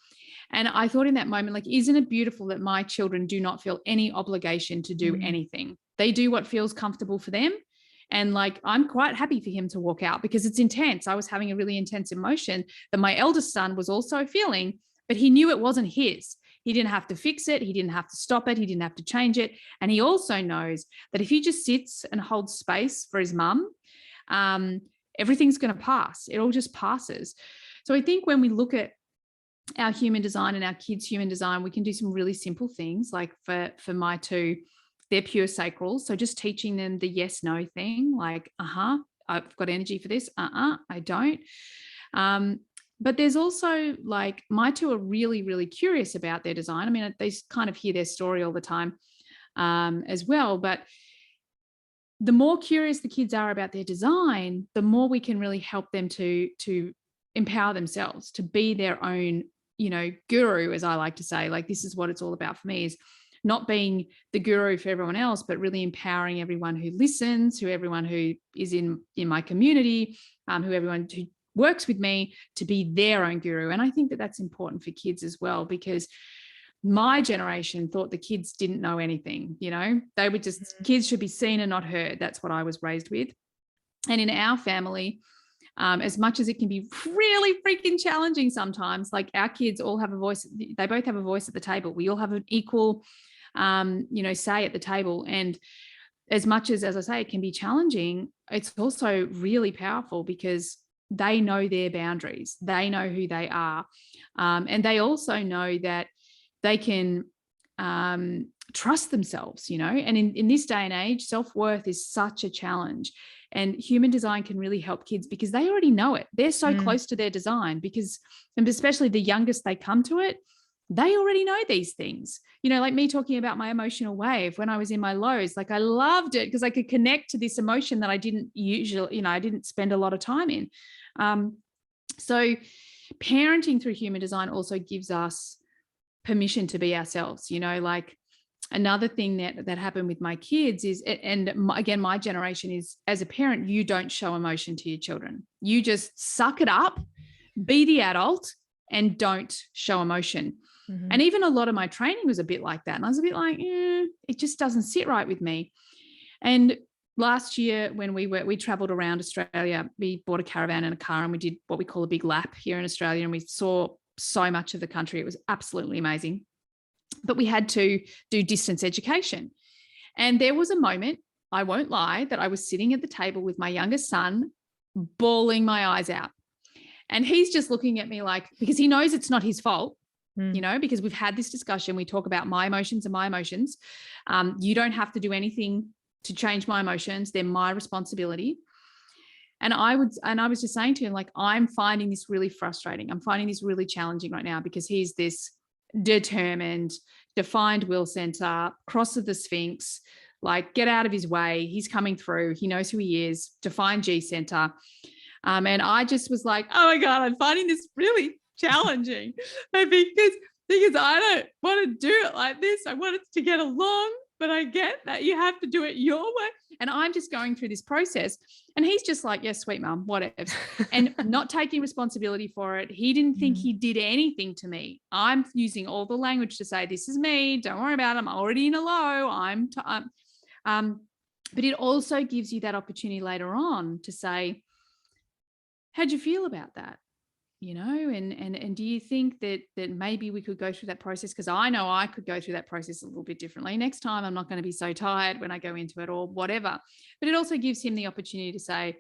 And I thought in that moment, like, isn't it beautiful that my children do not feel any obligation to do anything? They do what feels comfortable for them. And like, I'm quite happy for him to walk out because it's intense. I was having a really intense emotion that my eldest son was also feeling, but he knew it wasn't his. He didn't have to fix it. He didn't have to stop it. He didn't have to change it. And he also knows that if he just sits and holds space for his mum, everything's going to pass. It all just passes. So I think when we look at our human design and our kids' human design, we can do some really simple things. Like for my two, they're pure sacral. So just teaching them the yes, no thing, like, I've got energy for this. I don't. But there's also like my two are really, really curious about their design. I mean, they kind of hear their story all the time as well. But the more curious the kids are about their design, the more we can really help them to empower themselves, to be their own, guru, as I like to say. Like, this is what it's all about for me, is not being the guru for everyone else, but really empowering everyone who listens, everyone who is in my community, everyone who works with me, to be their own guru. And I think that that's important for kids as well, because my generation thought the kids didn't know anything. They were just, kids should be seen and not heard. That's what I was raised with. And in our family, as much as it can be really freaking challenging sometimes, like, our kids all have a voice. They both have a voice at the table. We all have an equal, say at the table. And as much as I say, it can be challenging, it's also really powerful because they know their boundaries. They know who they are. And they also know that they can trust themselves, and in this day and age, self-worth is such a challenge. And human design can really help kids because they already know it. They're so close to their design, and especially the youngest they come to it, they already know these things. Like me talking about my emotional wave when I was in my lows, like, I loved it because I could connect to this emotion that I didn't usually, I didn't spend a lot of time in. So parenting through human design also gives us permission to be ourselves. Like, another thing that happened with my kids is, and again, my generation is, as a parent, you don't show emotion to your children. You just suck it up, be the adult, and don't show emotion. And even a lot of my training was a bit like that. And I was a bit like, it just doesn't sit right with me. And last year when we traveled around Australia, we bought a caravan and a car, and we did what we call a big lap here in Australia. And we saw so much of the country. It was absolutely amazing. But we had to do distance education. And there was a moment, I won't lie, that I was sitting at the table with my youngest son, bawling my eyes out. And he's just looking at me like, because he knows it's not his fault, because we've had this discussion. We talk about my emotions and my emotions. You don't have to do anything to change my emotions. They're my responsibility. And I was just saying to him, like, I'm finding this really frustrating. I'm finding this really challenging right now, because he's this determined, defined will center, cross of the Sphinx, like, get out of his way. He's coming through. He knows who he is, defined G center. And I just was like, oh my God, I'm finding this really challenging because I don't want to do it like this. I want it to get along, but I get that you have to do it your way. And I'm just going through this process. And he's just like, yes, sweet mom, whatever. And not taking responsibility for it. He didn't think he did anything to me. I'm using all the language to say, this is me. Don't worry about it. I'm already in a low. But it also gives you that opportunity later on to say, how'd you feel about that? And do you think that maybe we could go through that process? Because I know I could go through that process a little bit differently. Next time, I'm not going to be so tired when I go into it or whatever. But it also gives him the opportunity to say,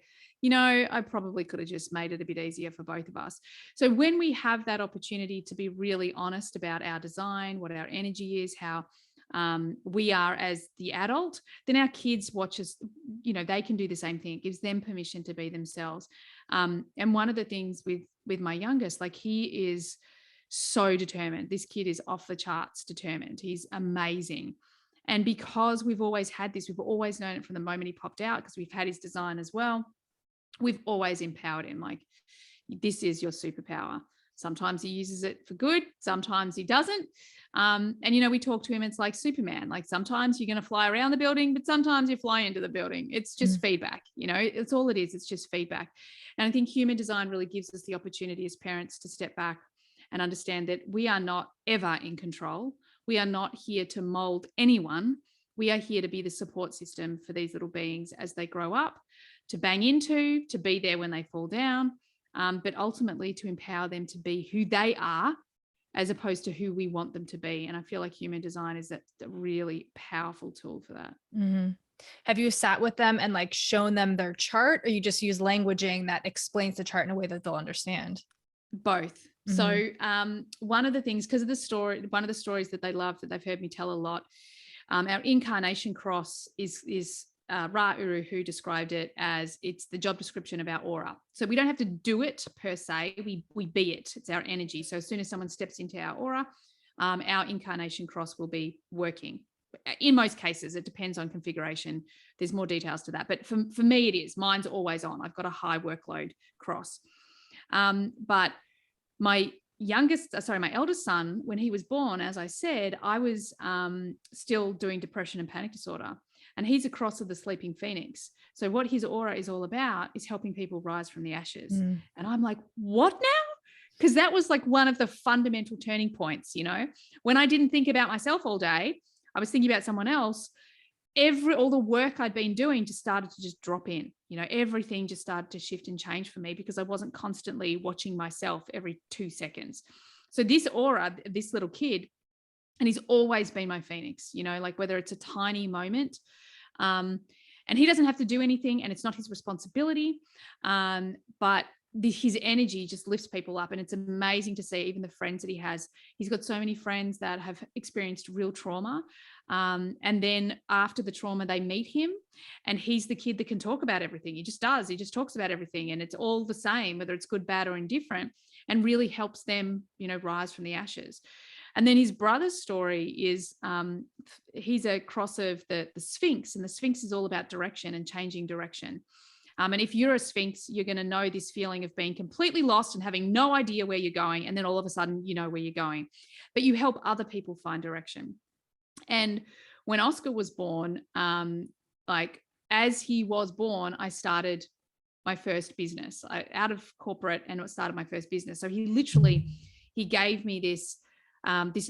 I probably could have just made it a bit easier for both of us. So when we have that opportunity to be really honest about our design, what our energy is, how we are as the adult, then our kids watch us, they can do the same thing. It gives them permission to be themselves. And one of the things with my youngest, like, he is so determined. This kid is off the charts determined. He's amazing. And because we've always had this, we've always known it from the moment he popped out, because we've had his design as well. We've always empowered him. Like, this is your superpower. Sometimes he uses it for good. Sometimes he doesn't. And, we talk to him, it's like Superman. Like, sometimes you're going to fly around the building, but sometimes you fly into the building. It's just feedback, it's all it is. It's just feedback. And I think human design really gives us the opportunity as parents to step back and understand that we are not ever in control. We are not here to mold anyone. We are here to be the support system for these little beings as they grow up, to bang into, to be there when they fall down, but ultimately to empower them to be who they are, as opposed to who we want them to be. And I feel like human design is a really powerful tool for that. Have you sat with them and like shown them their chart, or you just use languaging that explains the chart in a way that they'll understand? Both. So one of the things, because of one of the stories that they love, that they've heard me tell a lot, our incarnation cross is Ra Uru, who described it as it's the job description of our aura. So we don't have to do it per se. We be it. It's our energy. So as soon as someone steps into our aura, our incarnation cross will be working. In most cases, it depends on configuration. There's more details to that. But for me, it is. Mine's always on. I've got a high workload cross. But my eldest son, when he was born, as I said, I was still doing depression and panic disorder. And he's a cross of the sleeping phoenix. So what his aura is all about is helping people rise from the ashes. And I'm like, what now? Because that was like one of the fundamental turning points, when I didn't think about myself all day, I was thinking about someone else. All the work I'd been doing just started to just drop in, everything just started to shift and change for me because I wasn't constantly watching myself every 2 seconds. So this aura, this little kid, and he's always been my phoenix, like whether it's a tiny moment, and he doesn't have to do anything and it's not his responsibility. But his energy just lifts people up. And it's amazing to see even the friends that he has. He's got so many friends that have experienced real trauma. And then after the trauma, they meet him and he's the kid that can talk about everything. He just does. He just talks about everything and it's all the same, whether it's good, bad, or indifferent, and really helps them, rise from the ashes. And then his brother's story is he's a cross of the Sphinx, and the Sphinx is all about direction and changing direction. And if you're a Sphinx, you're going to know this feeling of being completely lost and having no idea where you're going. And then all of a sudden, you know where you're going. But you help other people find direction. And when Oscar was born, as he was born, I started my first business out of corporate and started my first business. So he gave me this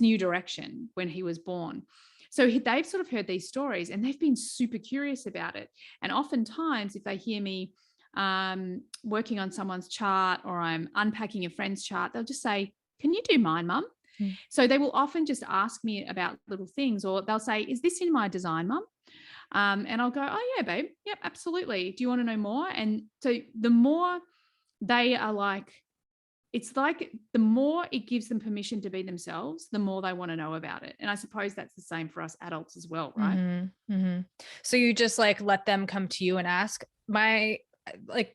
new direction when he was born. So they've sort of heard these stories and they've been super curious about it. And oftentimes if they hear me working on someone's chart or I'm unpacking a friend's chart, they'll just say, "Can you do mine, Mum?" So they will often just ask me about little things, or they'll say, "Is this in my design, Mum?" And I'll go, "Oh yeah, babe. Yep, absolutely. Do you want to know more?" And so the more they are like, it's like the more it gives them permission to be themselves, the more they want to know about it. And I suppose that's the same for us adults as well, right? So you just like let them come to you and ask.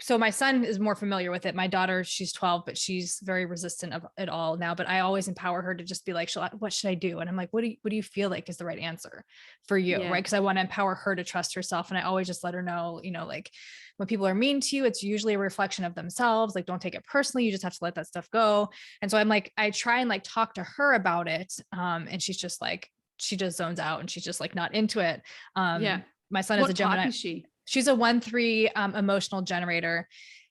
So my son is more familiar with it. My daughter, she's 12, but she's very resistant of it all now. But I always empower her to just be like, "What should I do?" And I'm like, what do you feel like is the right answer for you?" Yeah. Right. Because I want to empower her to trust herself. And I always just let her know, like when people are mean to you, it's usually a reflection of themselves. Like, don't take it personally. You just have to let that stuff go. And so I'm like, I try and like talk to her about it. And she's just like, she just zones out and she's just like not into it. Yeah. My son is a Gemini. What type is she? She's a 1-3 emotional generator.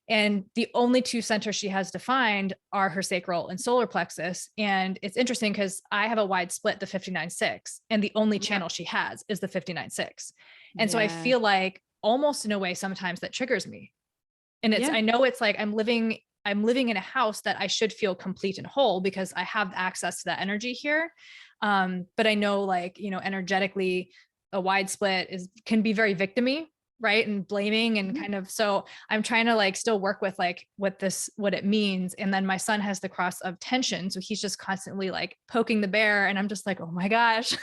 And the only two centers she has defined are her sacral and solar plexus. And it's interesting because I have a wide split, the 59-6, and the only channel she has is the 59-6. And so I feel like almost in a way, sometimes that triggers me. And I know it's like, I'm living in a house that I should feel complete and whole because I have access to that energy here. But I know like, energetically a wide split can be very victim-y, right? And blaming and kind of, so I'm trying to like still work with like what it means. And then my son has the cross of tension. So he's just constantly like poking the bear. And I'm just like, oh my gosh,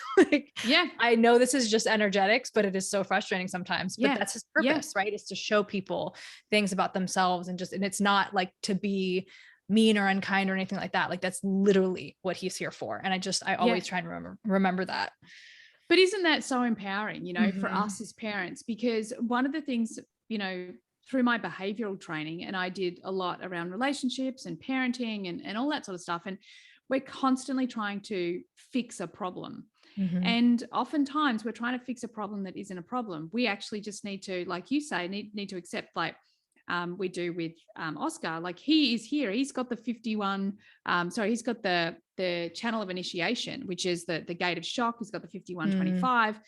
I know this is just energetics, but it is so frustrating sometimes, but that's his purpose, right? Is to show people things about themselves and it's not like to be mean or unkind or anything like that. Like that's literally what he's here for. And I always try and remember that. But isn't that so empowering, for us as parents? Because one of the things, through my behavioral training, and I did a lot around relationships and parenting and all that sort of stuff. And we're constantly trying to fix a problem. And oftentimes we're trying to fix a problem that isn't a problem. We actually just need to, like you say, need to accept like, we do with Oscar, like he is here. He's got the 51. He's got the channel of initiation, which is the gate of shock. He's got the 5125.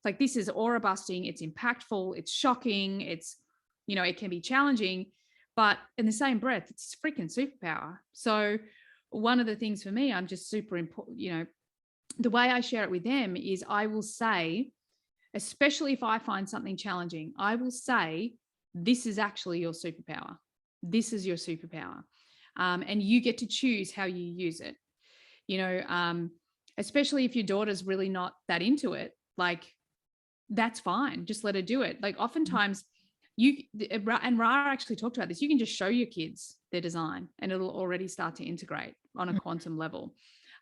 Like this is aura busting. It's impactful. It's shocking. It's, it can be challenging, but in the same breath, it's a freaking superpower. So one of the things for me, I'm just super important. The way I share it with them is I will say, especially if I find something challenging, I will say, this is actually your superpower. This is your superpower. And you get to choose how you use it. Especially if your daughter's really not that into it, like that's fine. Just let her do it. Like oftentimes and Ra actually talked about this. You can just show your kids their design and it'll already start to integrate on a quantum level.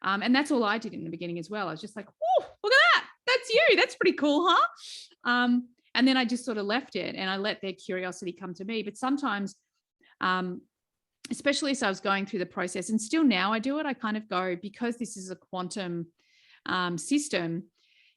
And that's all I did in the beginning as well. I was just like, oh, look at that. That's you. That's pretty cool, huh? And then I just sort of left it and I let their curiosity come to me. But sometimes, especially as I was going through the process, and still now I do it, I kind of go, because this is a quantum system,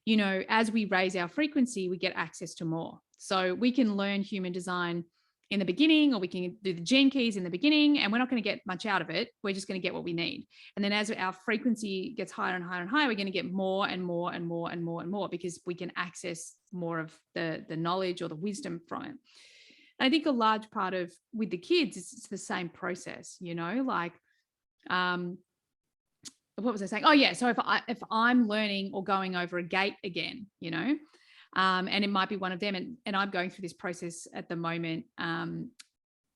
you know, as we raise our frequency, we get access to more. So we can learn human design in the beginning, or we can do the gene keys in the beginning, and we're not going to get much out of it. We're just going to get what we need. And then as our frequency gets higher and higher and higher, we're going to get more and more and more and more and more, because we can access more of the knowledge or the wisdom from it. And I think a large part of with the kids, it's the same process, you know, like, what was I saying? Oh yeah. So if I'm learning or going over a gate again, you know, and it might be one of them, and I'm going through this process at the moment,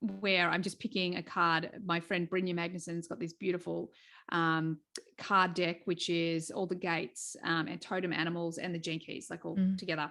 where I'm just picking a card. My friend Brynja Magnuson's got this beautiful card deck, which is all the gates and totem animals and the gene keys, like all together.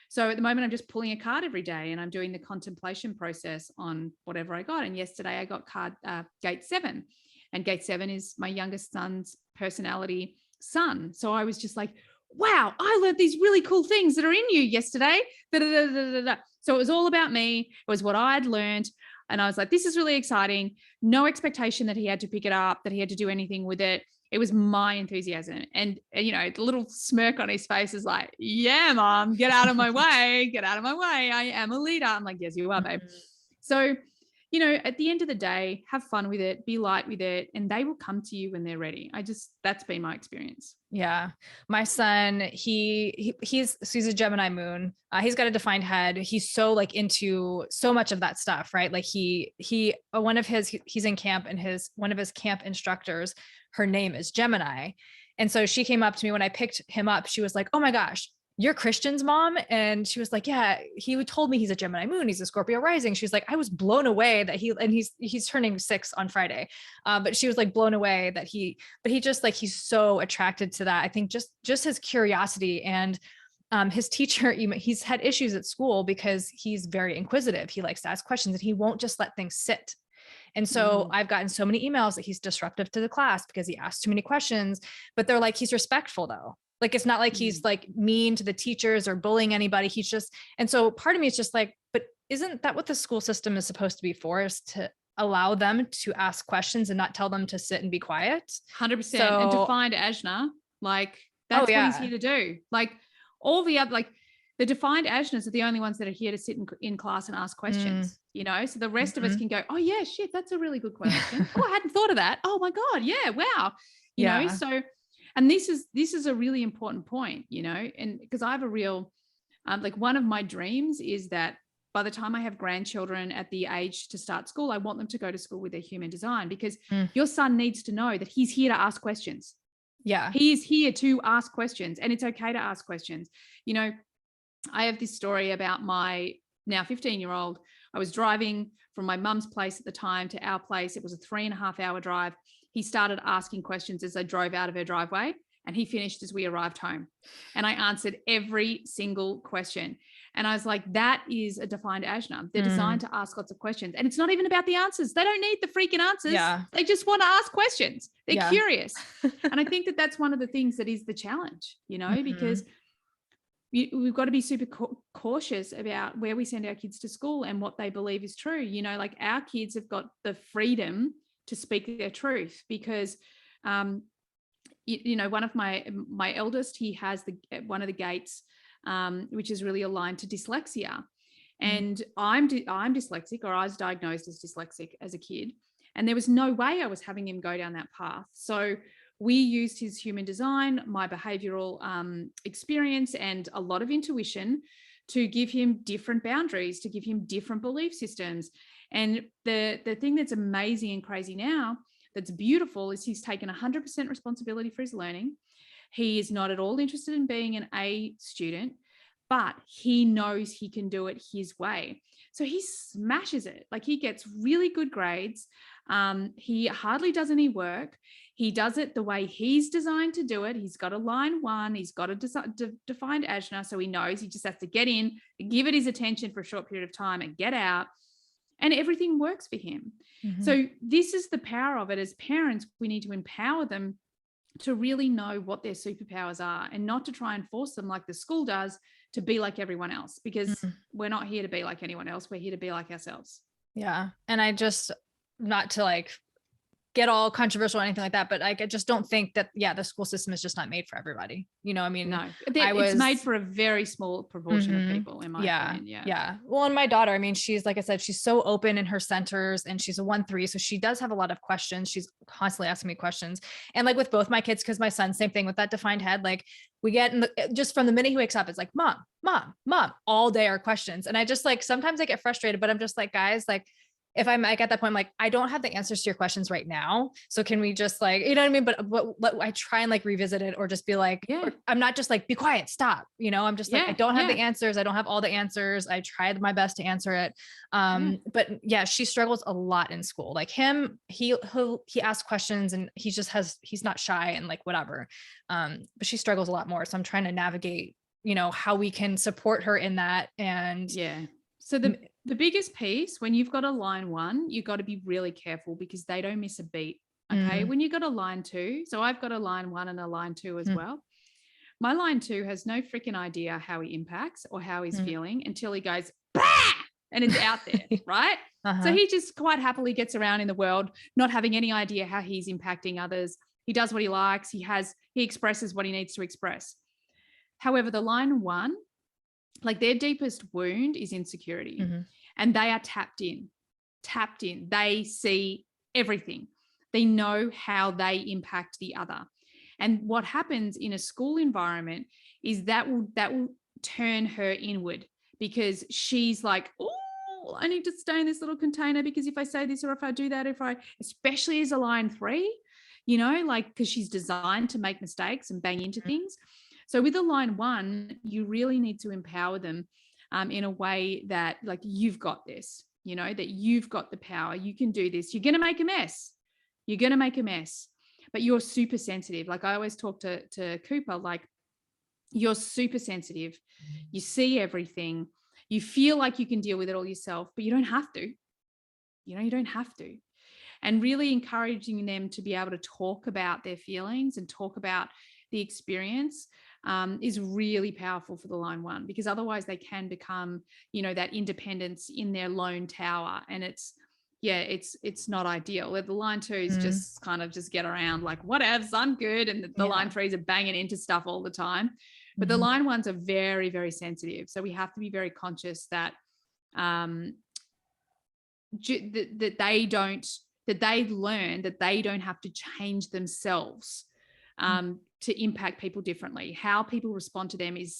So at the moment, I'm just pulling a card every day and I'm doing the contemplation process on whatever I got. And yesterday I got card gate 7. And gate 7 is my youngest son's personality sun. So I was just like, wow, I learned these really cool things that are in you yesterday. So it was all about me. It was what I'd learned. And I was like, this is really exciting. No expectation that he had to pick it up, that he had to do anything with it. It was my enthusiasm. And you know, the little smirk on his face is like, yeah, mom, get out of my way. Get out of my way. I am a leader. I'm like, yes, you are, babe. So, you know, at the end of the day, have fun with it, be light with it, and they will come to you when they're ready. That's been my experience. Yeah. My son, he's a Gemini moon. He's got a defined head. He's so like into so much of that stuff, right? Like he's in camp, and one of his camp instructors, her name is Gemini. And so she came up to me when I picked him up. She was like, oh my gosh, you're Christian's mom? And she was like, yeah, he told me he's a Gemini moon. He's a Scorpio rising. She's like, I was blown away that he's turning 6 on Friday. But she was like blown away that he's so attracted to that. I think just his curiosity, and his teacher, he's had issues at school because he's very inquisitive. He likes to ask questions and he won't just let things sit. And so I've gotten so many emails that he's disruptive to the class because he asks too many questions, but they're like, he's respectful though. Like, it's not like he's like mean to the teachers or bullying anybody. He's just, and so part of me is just like, but isn't that what the school system is supposed to be for, is to allow them to ask questions and not tell them to sit and be quiet? 100%. And defined Ajna, like that's what he's here to do. Like all the other, like the defined Ajnas are the only ones that are here to sit in class and ask questions, you know? So the rest of us can go, oh yeah, shit, that's a really good question. Oh, I hadn't thought of that. Oh my God. Yeah. Wow. You know, so, and this is a really important point, you know, and because I have a real, like one of my dreams is that by the time I have grandchildren at the age to start school, I want them to go to school with their human design, because your son needs to know that he's here to ask questions. Yeah. He is here to ask questions, and it's okay to ask questions. You know, I have this story about my now 15-year-old. I was driving from my mum's place at the time to our place. It was a 3.5-hour drive. He started asking questions as I drove out of her driveway, and he finished as we arrived home. And I answered every single question. And I was like, that is a defined Ajna. They're designed to ask lots of questions. And it's not even about the answers. They don't need the freaking answers. Yeah. They just want to ask questions. They're curious. And I think that that's one of the things that is the challenge, you know, because we've got to be super cautious about where we send our kids to school and what they believe is true. You know, like our kids have got the freedom to speak their truth, because you know, one of my eldest, he has one of the gates which is really aligned to dyslexia, and I'm dyslexic, or I was diagnosed as dyslexic as a kid, and there was no way I was having him go down that path. So we used his human design, my behavioral experience, and a lot of intuition to give him different boundaries, to give him different belief systems. And the thing that's amazing and crazy now, that's beautiful, is he's taken 100% responsibility for his learning. He is not at all interested in being an A student, but he knows he can do it his way. So he smashes it. Like, he gets really good grades. He hardly does any work. He does it the way he's designed to do it. He's got a line 1. He's got a defined ajna. So he knows he just has to get in, give it his attention for a short period of time and get out. And everything works for him. So this is the power of it. As parents, we need to empower them to really know what their superpowers are, and not to try and force them like the school does to be like everyone else, because we're not here to be like anyone else. We're here to be like ourselves. Yeah. And I just, not to like get all controversial or anything like that, but like, I just don't think that, the school system is just not made for everybody. You know, I mean, no, it's made for a very small proportion of people, in my opinion. Yeah. Well, and my daughter, I mean, she's, like I said, she's so open in her centers, and she's a 1-3. So she does have a lot of questions. She's constantly asking me questions. And like with both my kids, cause my son, same thing with that defined head, like we get just from the minute he wakes up, it's like, mom, all day are questions. And I just like, sometimes I get frustrated, but I'm just like, guys, like, if I'm like at that point, I'm like, I don't have the answers to your questions right now. So can we just like, you know what I mean? But I try and like revisit it, or just be like, I'm not just like, be quiet, stop. You know, I'm just like, I don't have the answers. I don't have all the answers. I tried my best to answer it. But she struggles a lot in school. Like he asks questions, and he's not shy and like whatever. But she struggles a lot more. So I'm trying to navigate, you know, how we can support her in that. And so the biggest piece, when you've got a line 1, you've got to be really careful, because they don't miss a beat. Okay. When you got a line 2, so I've got a line 1 and a line 2 as well. My line 2 has no freaking idea how he impacts or how he's feeling until he goes, bah! And it's out there. Right. So he just quite happily gets around in the world, not having any idea how he's impacting others. He does what he likes. He expresses what he needs to express. However, the line 1, like, their deepest wound is insecurity, and they are tapped in. They see everything. They know how they impact the other. And what happens in a school environment is that will turn her inward, because she's like, oh, I need to stay in this little container, because if I say this, or if I do that, especially as a line 3, you know, like, because she's designed to make mistakes and bang into things. So with a line 1, you really need to empower them in a way that, like, you've got this, you know, that you've got the power. You can do this. You're going to make a mess. But you're super sensitive. Like, I always talk to Cooper, like, you're super sensitive. You see everything. You feel like you can deal with it all yourself, but you don't have to. You know, you don't have to. And really encouraging them to be able to talk about their feelings and talk about the experience is really powerful for the line 1, because otherwise they can become, you know, that independence in their lone tower. And it's not ideal. The line 2s just kind of just get around like, whatevs, I'm good. And the line 3s are banging into stuff all the time. But the line 1s are very, very sensitive. So we have to be very conscious that that they learn that they don't have to change themselves to impact people differently. How people respond to them is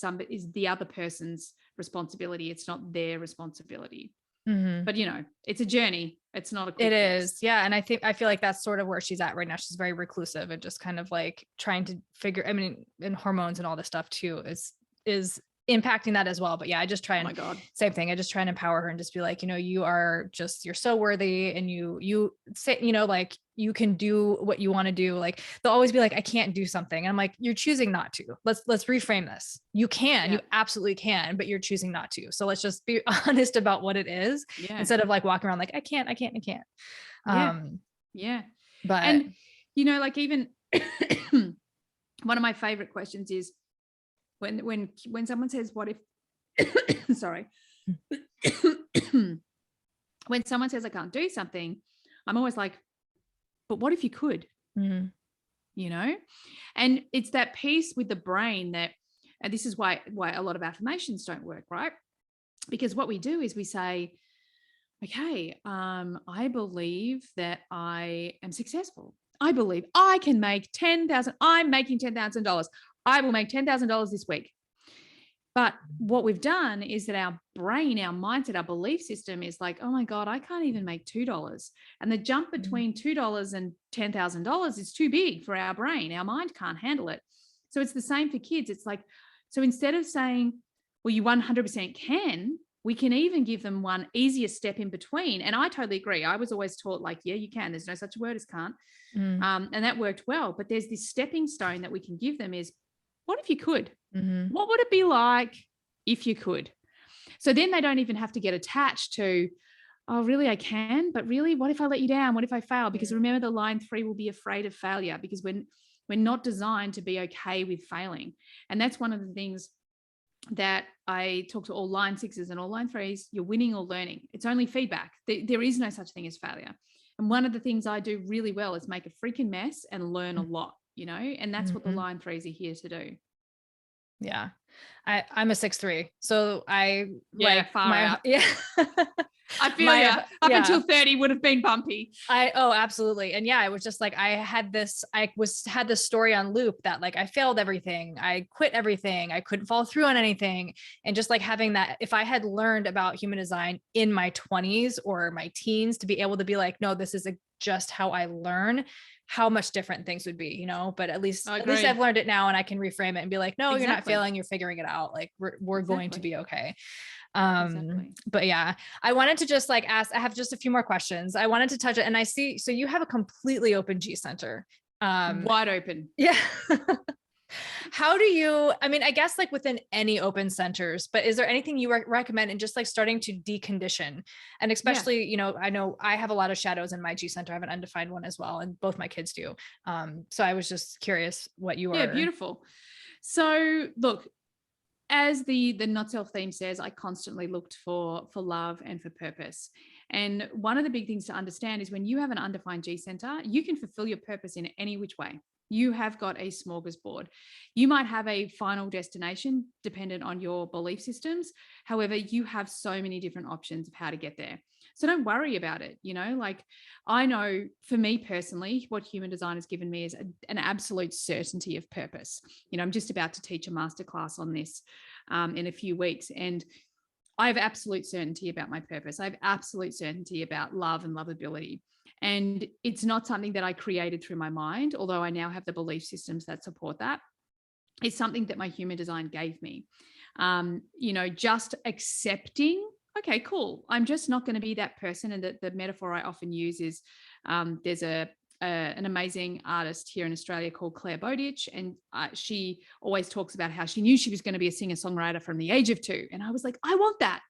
the other person's responsibility. It's not their responsibility. But, you know, it's a journey. It's not a quick fix. Yeah. And I feel like that's sort of where she's at right now. She's very reclusive and just kind of like trying to figure, I mean, and hormones and all this stuff too is impacting that as well. But yeah, I just try and same thing. I just try and empower her and just be like, you know, you're so worthy, and you say, you know, like, you can do what you want to do. Like, they'll always be like, I can't do something. And I'm like, you're choosing not to. Let's reframe this. You can, you absolutely can, but you're choosing not to. So let's just be honest about what it is instead of like walking around like, I can't. But, and you know, like, even one of my favorite questions is, when someone says, what if, sorry, when someone says I can't do something, I'm always like, but what if you could, you know? And it's that piece with the brain that, and this is why a lot of affirmations don't work, right? Because what we do is we say, okay, I believe that I am successful. I believe I can make $10,000. I'm making $10,000. I will make $10,000 this week. But what we've done is that our brain, our mindset, our belief system is like, oh my God, I can't even make $2. And the jump between $2 and $10,000 is too big for our brain. Our mind can't handle it. So it's the same for kids. It's like, so instead of saying, Well, you 100% can. We can even give them one easier step in between. And I totally agree. I was always taught like, yeah, you can. There's no such a word as can't. And that worked well. But there's this stepping stone that we can give them is, what if you could? What would it be like if you could? So then they don't even have to get attached to, oh, really, I can, but really, what if I let you down? What if I fail? Because remember, the line 3 will be afraid of failure, because we're not designed to be okay with failing. And that's one of the things that I talk to all line 6s and all line 3s. You're winning or learning. It's only feedback. There is no such thing as failure. And one of the things I do really well is make a freaking mess and learn a lot, and that's what the line 3s are here to do. Yeah. I'm a 6'3", so I far out. Yeah. I feel you. Up until 30 would have been bumpy. Absolutely. And yeah, it was just like, I had this story on loop that like, I failed everything. I quit everything. I couldn't follow through on anything. And just like having that, if I had learned about human design in my 20s or my teens, to be able to be like, no, this is just how I learn, how much different things would be, but at least I've learned it now, and I can reframe it and be like, no, You're not failing. You're figuring it out. Like we're going to be okay. But yeah, I wanted to just like ask, I have just a few more questions. I wanted to touch it. And I see, so you have a completely open G center, wide open. Yeah. How do you, I guess like within any open centers, but is there anything you recommend in just like starting to decondition? And especially, I know I have a lot of shadows in my G center. I have an undefined one as well, and both my kids do. So I was just curious what you are. Yeah, beautiful. So look, as the not self theme says, I constantly looked for love and for purpose. And one of the big things to understand is when you have an undefined G center, you can fulfill your purpose in any which way. You have got a smorgasbord. You might have a final destination dependent on your belief systems. However, you have so many different options of how to get there. So don't worry about it. Like I know for me personally, what human design has given me is an absolute certainty of purpose. I'm just about to teach a masterclass on this in a few weeks. And I have absolute certainty about my purpose. I have absolute certainty about love and lovability. And it's not something that I created through my mind, although I now have the belief systems that support that. It's something that my human design gave me. Just accepting, okay, cool. I'm just not going to be that person. And the metaphor I often use is there's an amazing artist here in Australia called Claire Bowditch, and she always talks about how she knew she was going to be a singer-songwriter from the age of 2. And I was like, I want that.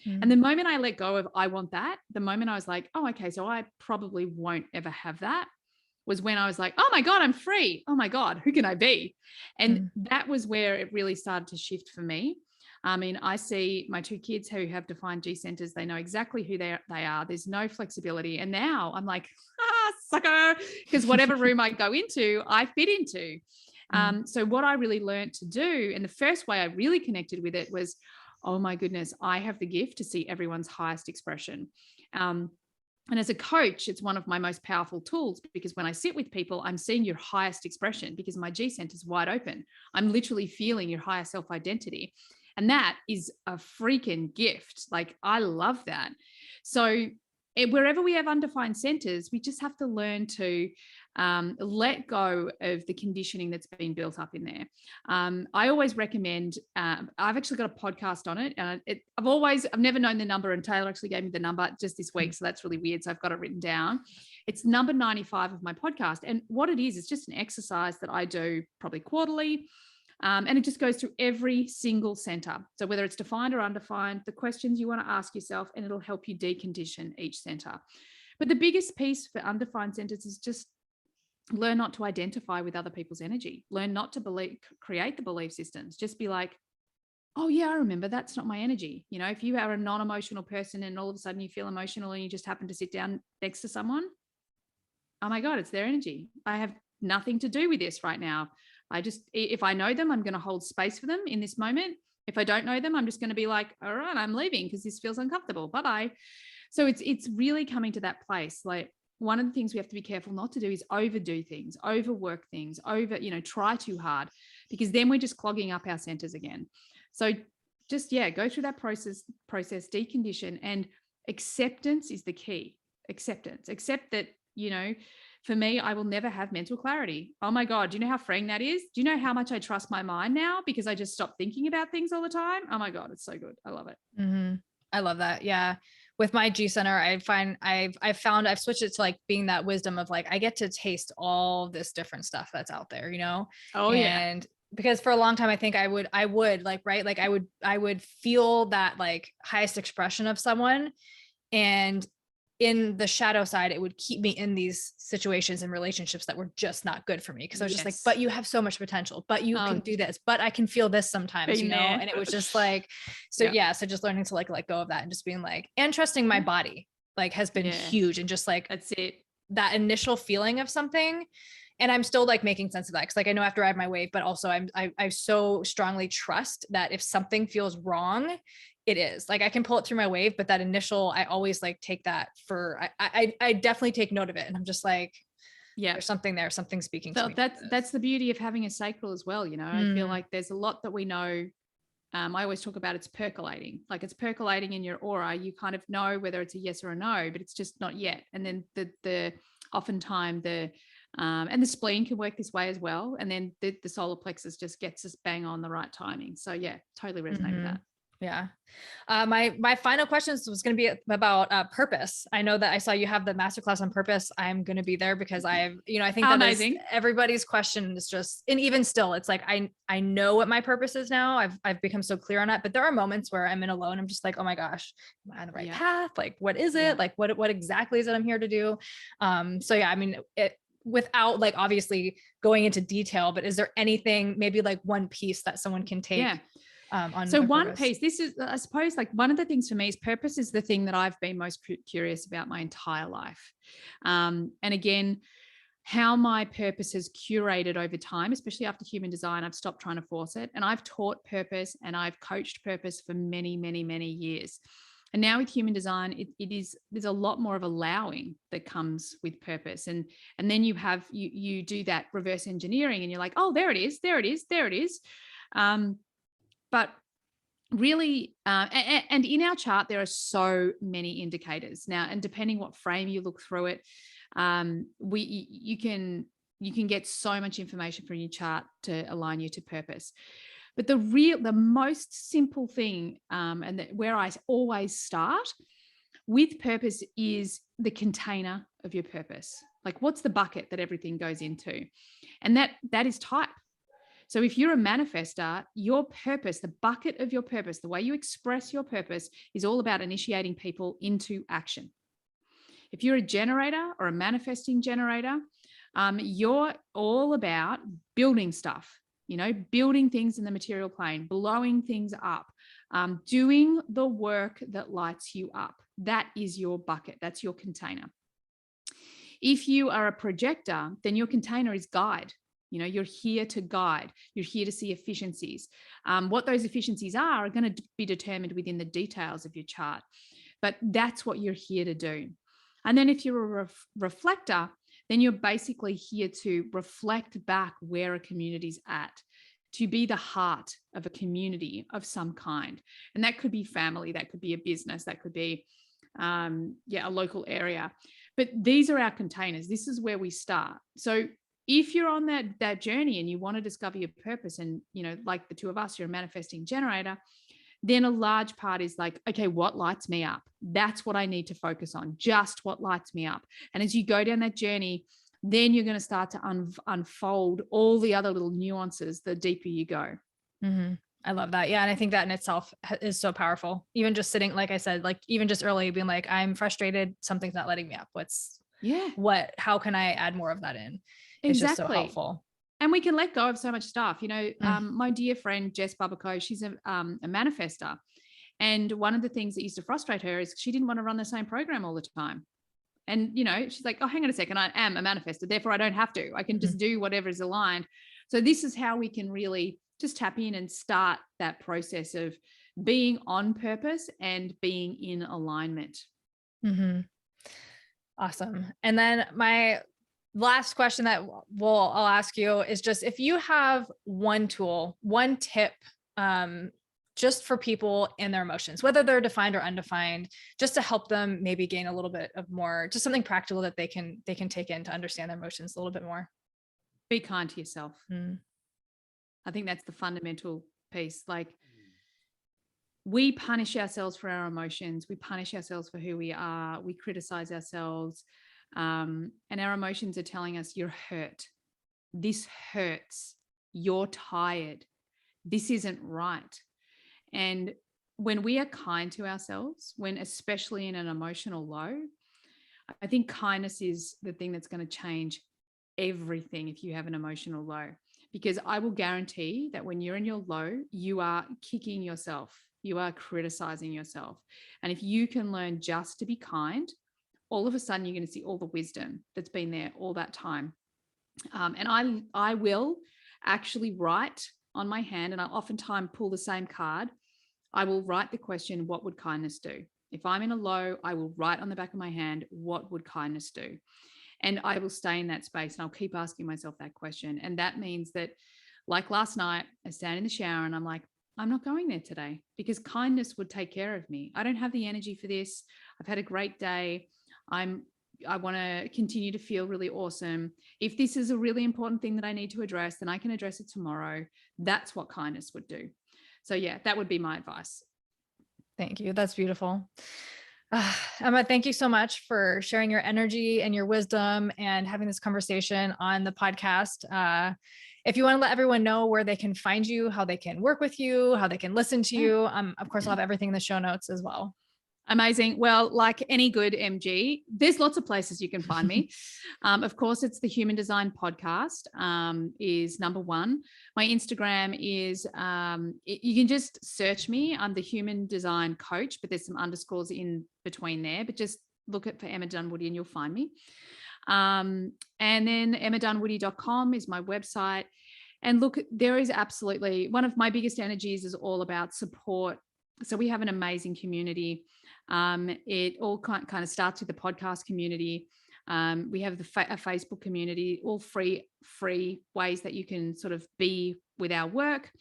And the moment I let go of I want that, the moment I was like, oh, okay, so I probably won't ever have that, was when I was like, oh my God, I'm free. Oh my God, who can I be? And that was where it really started to shift for me. I see my 2 kids who have defined G centers. They know exactly who they are. There's no flexibility. And now I'm like, sucker, because whatever room I go into, I fit into. So what I really learned to do, and the first way I really connected with it was, oh my goodness, I have the gift to see everyone's highest expression. And as a coach, it's one of my most powerful tools, because when I sit with people, I'm seeing your highest expression because my G center is wide open. I'm literally feeling your higher self-identity. And that is a freaking gift. Like, I love that. So wherever we have undefined centers, we just have to learn to let go of the conditioning that's been built up in there. I always recommend, I've actually got a podcast on it, and I've never known the number, and Taylor actually gave me the number just this week. So that's really weird. So I've got it written down. It's number 95 of my podcast. And what it is just an exercise that I do probably quarterly. And it just goes through every single center. So whether it's defined or undefined, the questions you want to ask yourself, and it'll help you decondition each center. But the biggest piece for undefined centers is just learn not to identify with other people's energy. Learn not to create the belief systems. Just be like, oh yeah, I remember, that's not my energy. If you are a non-emotional person and all of a sudden you feel emotional and you just happen to sit down next to someone, oh my God, it's their energy. I have nothing to do with this right now. If I know them, I'm going to hold space for them in this moment. If I don't know them, I'm just going to be like, all right, I'm leaving because this feels uncomfortable. Bye-bye. So it's really coming to that place. Like, one of the things we have to be careful not to do is overdo things, overwork things, try too hard, because then we're just clogging up our centers again. So just, go through that process, decondition, and acceptance is the key. Acceptance. Accept that, For me, I will never have mental clarity. Oh my God. Do you know how freeing that is? Do you know how much I trust my mind now because I just stop thinking about things all the time? Oh my God. It's so good. I love it. Mm-hmm. I love that. Yeah. With my G center, I find I've found I've switched it to like being that wisdom of like, I get to taste all this different stuff that's out there, you know? Oh yeah. And because for a long time, I think I would like, right. Like I would feel that like highest expression of someone, and in the shadow side, it would keep me in these situations and relationships that were just not good for me. Cause I was just like, Yes. but you have so much potential, but you can Oh, do this, but I can feel this sometimes, you been know? there. And it was just like, so Yeah. yeah. So just learning to like let go of that and just being like, and trusting my body like has been Yeah. huge. And just like That's it. that initial feeling of something. And I'm still like making sense of that. Cause like I know I have to ride my wave, but also I so strongly trust that if something feels wrong, it is like I can pull it through my wave, but that initial, I always like take that for I definitely take note of it. And I'm just like, Yeah. there's something there, something speaking to So me. that's the beauty of having a sacral as well. You know, I feel Mm. like there's a lot that we know. I always talk about it's percolating, like it's percolating in your aura. You kind of know whether it's a yes or a no, but it's just not yet. And then the oftentimes and the spleen can work this way as well. And then the solar plexus just gets us bang on the right timing. So yeah, totally resonate with that. Yeah. My final question was going to be about purpose. I know that I saw you have the masterclass on purpose. I'm going to be there because I think that is Amazing. everybody's question is just, and even still, it's like, I know what my purpose is now. I've become so clear on it, but there are moments where I'm in alone. I'm just like, oh my gosh, am I on the right path? Like, what is it? Like, what exactly is it I'm here to do? So yeah, I mean, without like obviously going into detail, but is there anything, maybe like one piece that someone can take? So one piece, this is, I suppose, like one of the things for me is purpose is the thing that I've been most curious about my entire life. And again, how my purpose has curated over time, especially after human design, I've stopped trying to force it. And I've taught purpose and I've coached purpose for many, many, many years. And now with human design, there's a lot more of allowing that comes with purpose. And then you do that reverse engineering and you're like, oh, there it is, there it is, there it is. But really, and in our chart, there are so many indicators now, and depending what frame you look through it, you can get so much information from your chart to align you to purpose. But the most simple thing, where I always start with purpose is the container of your purpose. Like, what's the bucket that everything goes into? And that is type. So if you're a manifestor, your purpose, the bucket of your purpose, the way you express your purpose is all about initiating people into action. If you're a generator or a manifesting generator, you're all about building stuff, building things in the material plane, blowing things up, doing the work that lights you up. That is your bucket. That's your container. If you are a projector, then your container is guide. You're here to guide. You're here to see efficiencies. What those efficiencies are going to be determined within the details of your chart. But that's what you're here to do. And then if you're a reflector, then you're basically here to reflect back where a community's at, to be the heart of a community of some kind. And that could be family, that could be a business, that could be a local area. But these are our containers. This is where we start. So if you're on that journey and you want to discover your purpose, and like the two of us, you're a manifesting generator, then a large part is like, okay, what lights me up? That's what I need to focus on, just what lights me up. And as you go down that journey, then you're going to start to unfold all the other little nuances the deeper you go. Mm-hmm. I love that. Yeah. And I think that in itself is so powerful. Even just sitting, like I said, like even just early being like, I'm frustrated, something's not letting me up. How can I add more of that in? It's just so helpful. And we can let go of so much stuff. My dear friend, Jess Babaco, she's a manifester. And one of the things that used to frustrate her is she didn't want to run the same program all the time. And, she's like, oh, hang on a second, I am a manifester, therefore I don't have to. I can just do whatever is aligned. So this is how we can really just tap in and start that process of being on purpose and being in alignment. Mm-hmm. Awesome. And then my last question that I'll ask you is just if you have one tool, one tip just for people and their emotions, whether they're defined or undefined, just to help them maybe gain a little bit of more, just something practical that they can take in to understand their emotions a little bit more. Be kind to yourself. Mm. I think that's the fundamental piece. Like, we punish ourselves for our emotions. We punish ourselves for who we are. We criticize ourselves. And our emotions are telling us, you're hurt. This hurts. You're tired. This isn't right. And when we are kind to ourselves, when especially in an emotional low, I think kindness is the thing that's going to change everything if you have an emotional low. Because I will guarantee that when you're in your low, you are kicking yourself. You are criticizing yourself. And if you can learn just to be kind, all of a sudden you're going to see all the wisdom that's been there all that time. And I will actually write on my hand, and I oftentimes pull the same card. I will write the question, what would kindness do? If I'm in a low, I will write on the back of my hand, what would kindness do? And I will stay in that space, and I'll keep asking myself that question. And that means that, like last night, I stand in the shower and I'm like, I'm not going there today, because kindness would take care of me. I don't have the energy for this. I've had a great day. I want to continue to feel really awesome. If this is a really important thing that I need to address, then I can address it tomorrow. That's what kindness would do. So yeah, that would be my advice. Thank you. That's beautiful. Emma, thank you so much for sharing your energy and your wisdom and having this conversation on the podcast. If you want to let everyone know where they can find you, how they can work with you, how they can listen to you, of course, I'll have everything in the show notes as well. Amazing. Well, like any good MG, there's lots of places you can find me. Of course, it's the Human Design Podcast is number one. My Instagram is, you can just search me. I'm the Human Design Coach, but there's some underscores in between there, but just look for Emma Dunwoody and you'll find me. And then emmadunwoody.com is my website. And look, there is absolutely, one of my biggest energies is all about support. So we have an amazing community. It all kind of starts with the podcast community. We have a Facebook community, all free ways that you can sort of be with our work.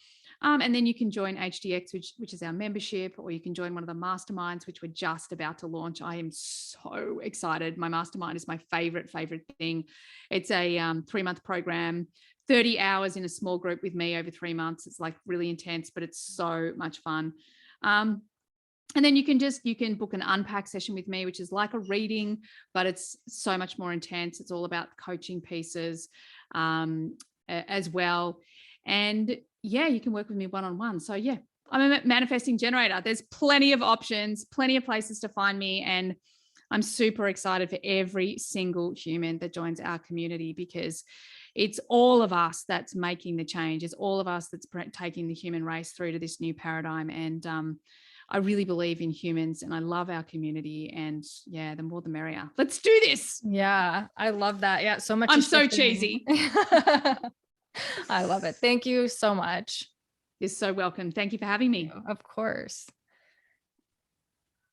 And then you can join HDX, which is our membership, or you can join one of the masterminds, which we're just about to launch. I am so excited. My mastermind is my favorite thing. It's a 3-month program, 30 hours in a small group with me over 3 months. It's like really intense, but it's so much fun. And then you can book an unpack session with me, which is like a reading, but it's so much more intense. It's all about coaching pieces as well. And yeah, you can work with me one-on-one. So yeah, I'm a manifesting generator. There's plenty of options, plenty of places to find me. And I'm super excited for every single human that joins our community, because it's all of us that's making the change. It's all of us that's taking the human race through to this new paradigm. And I really believe in humans, and I love our community, and yeah, the more the merrier. Let's do this. Yeah, I love that. Yeah, so much. I'm so cheesy. I love it. Thank you so much. You're so welcome. Thank you for having me. Of course.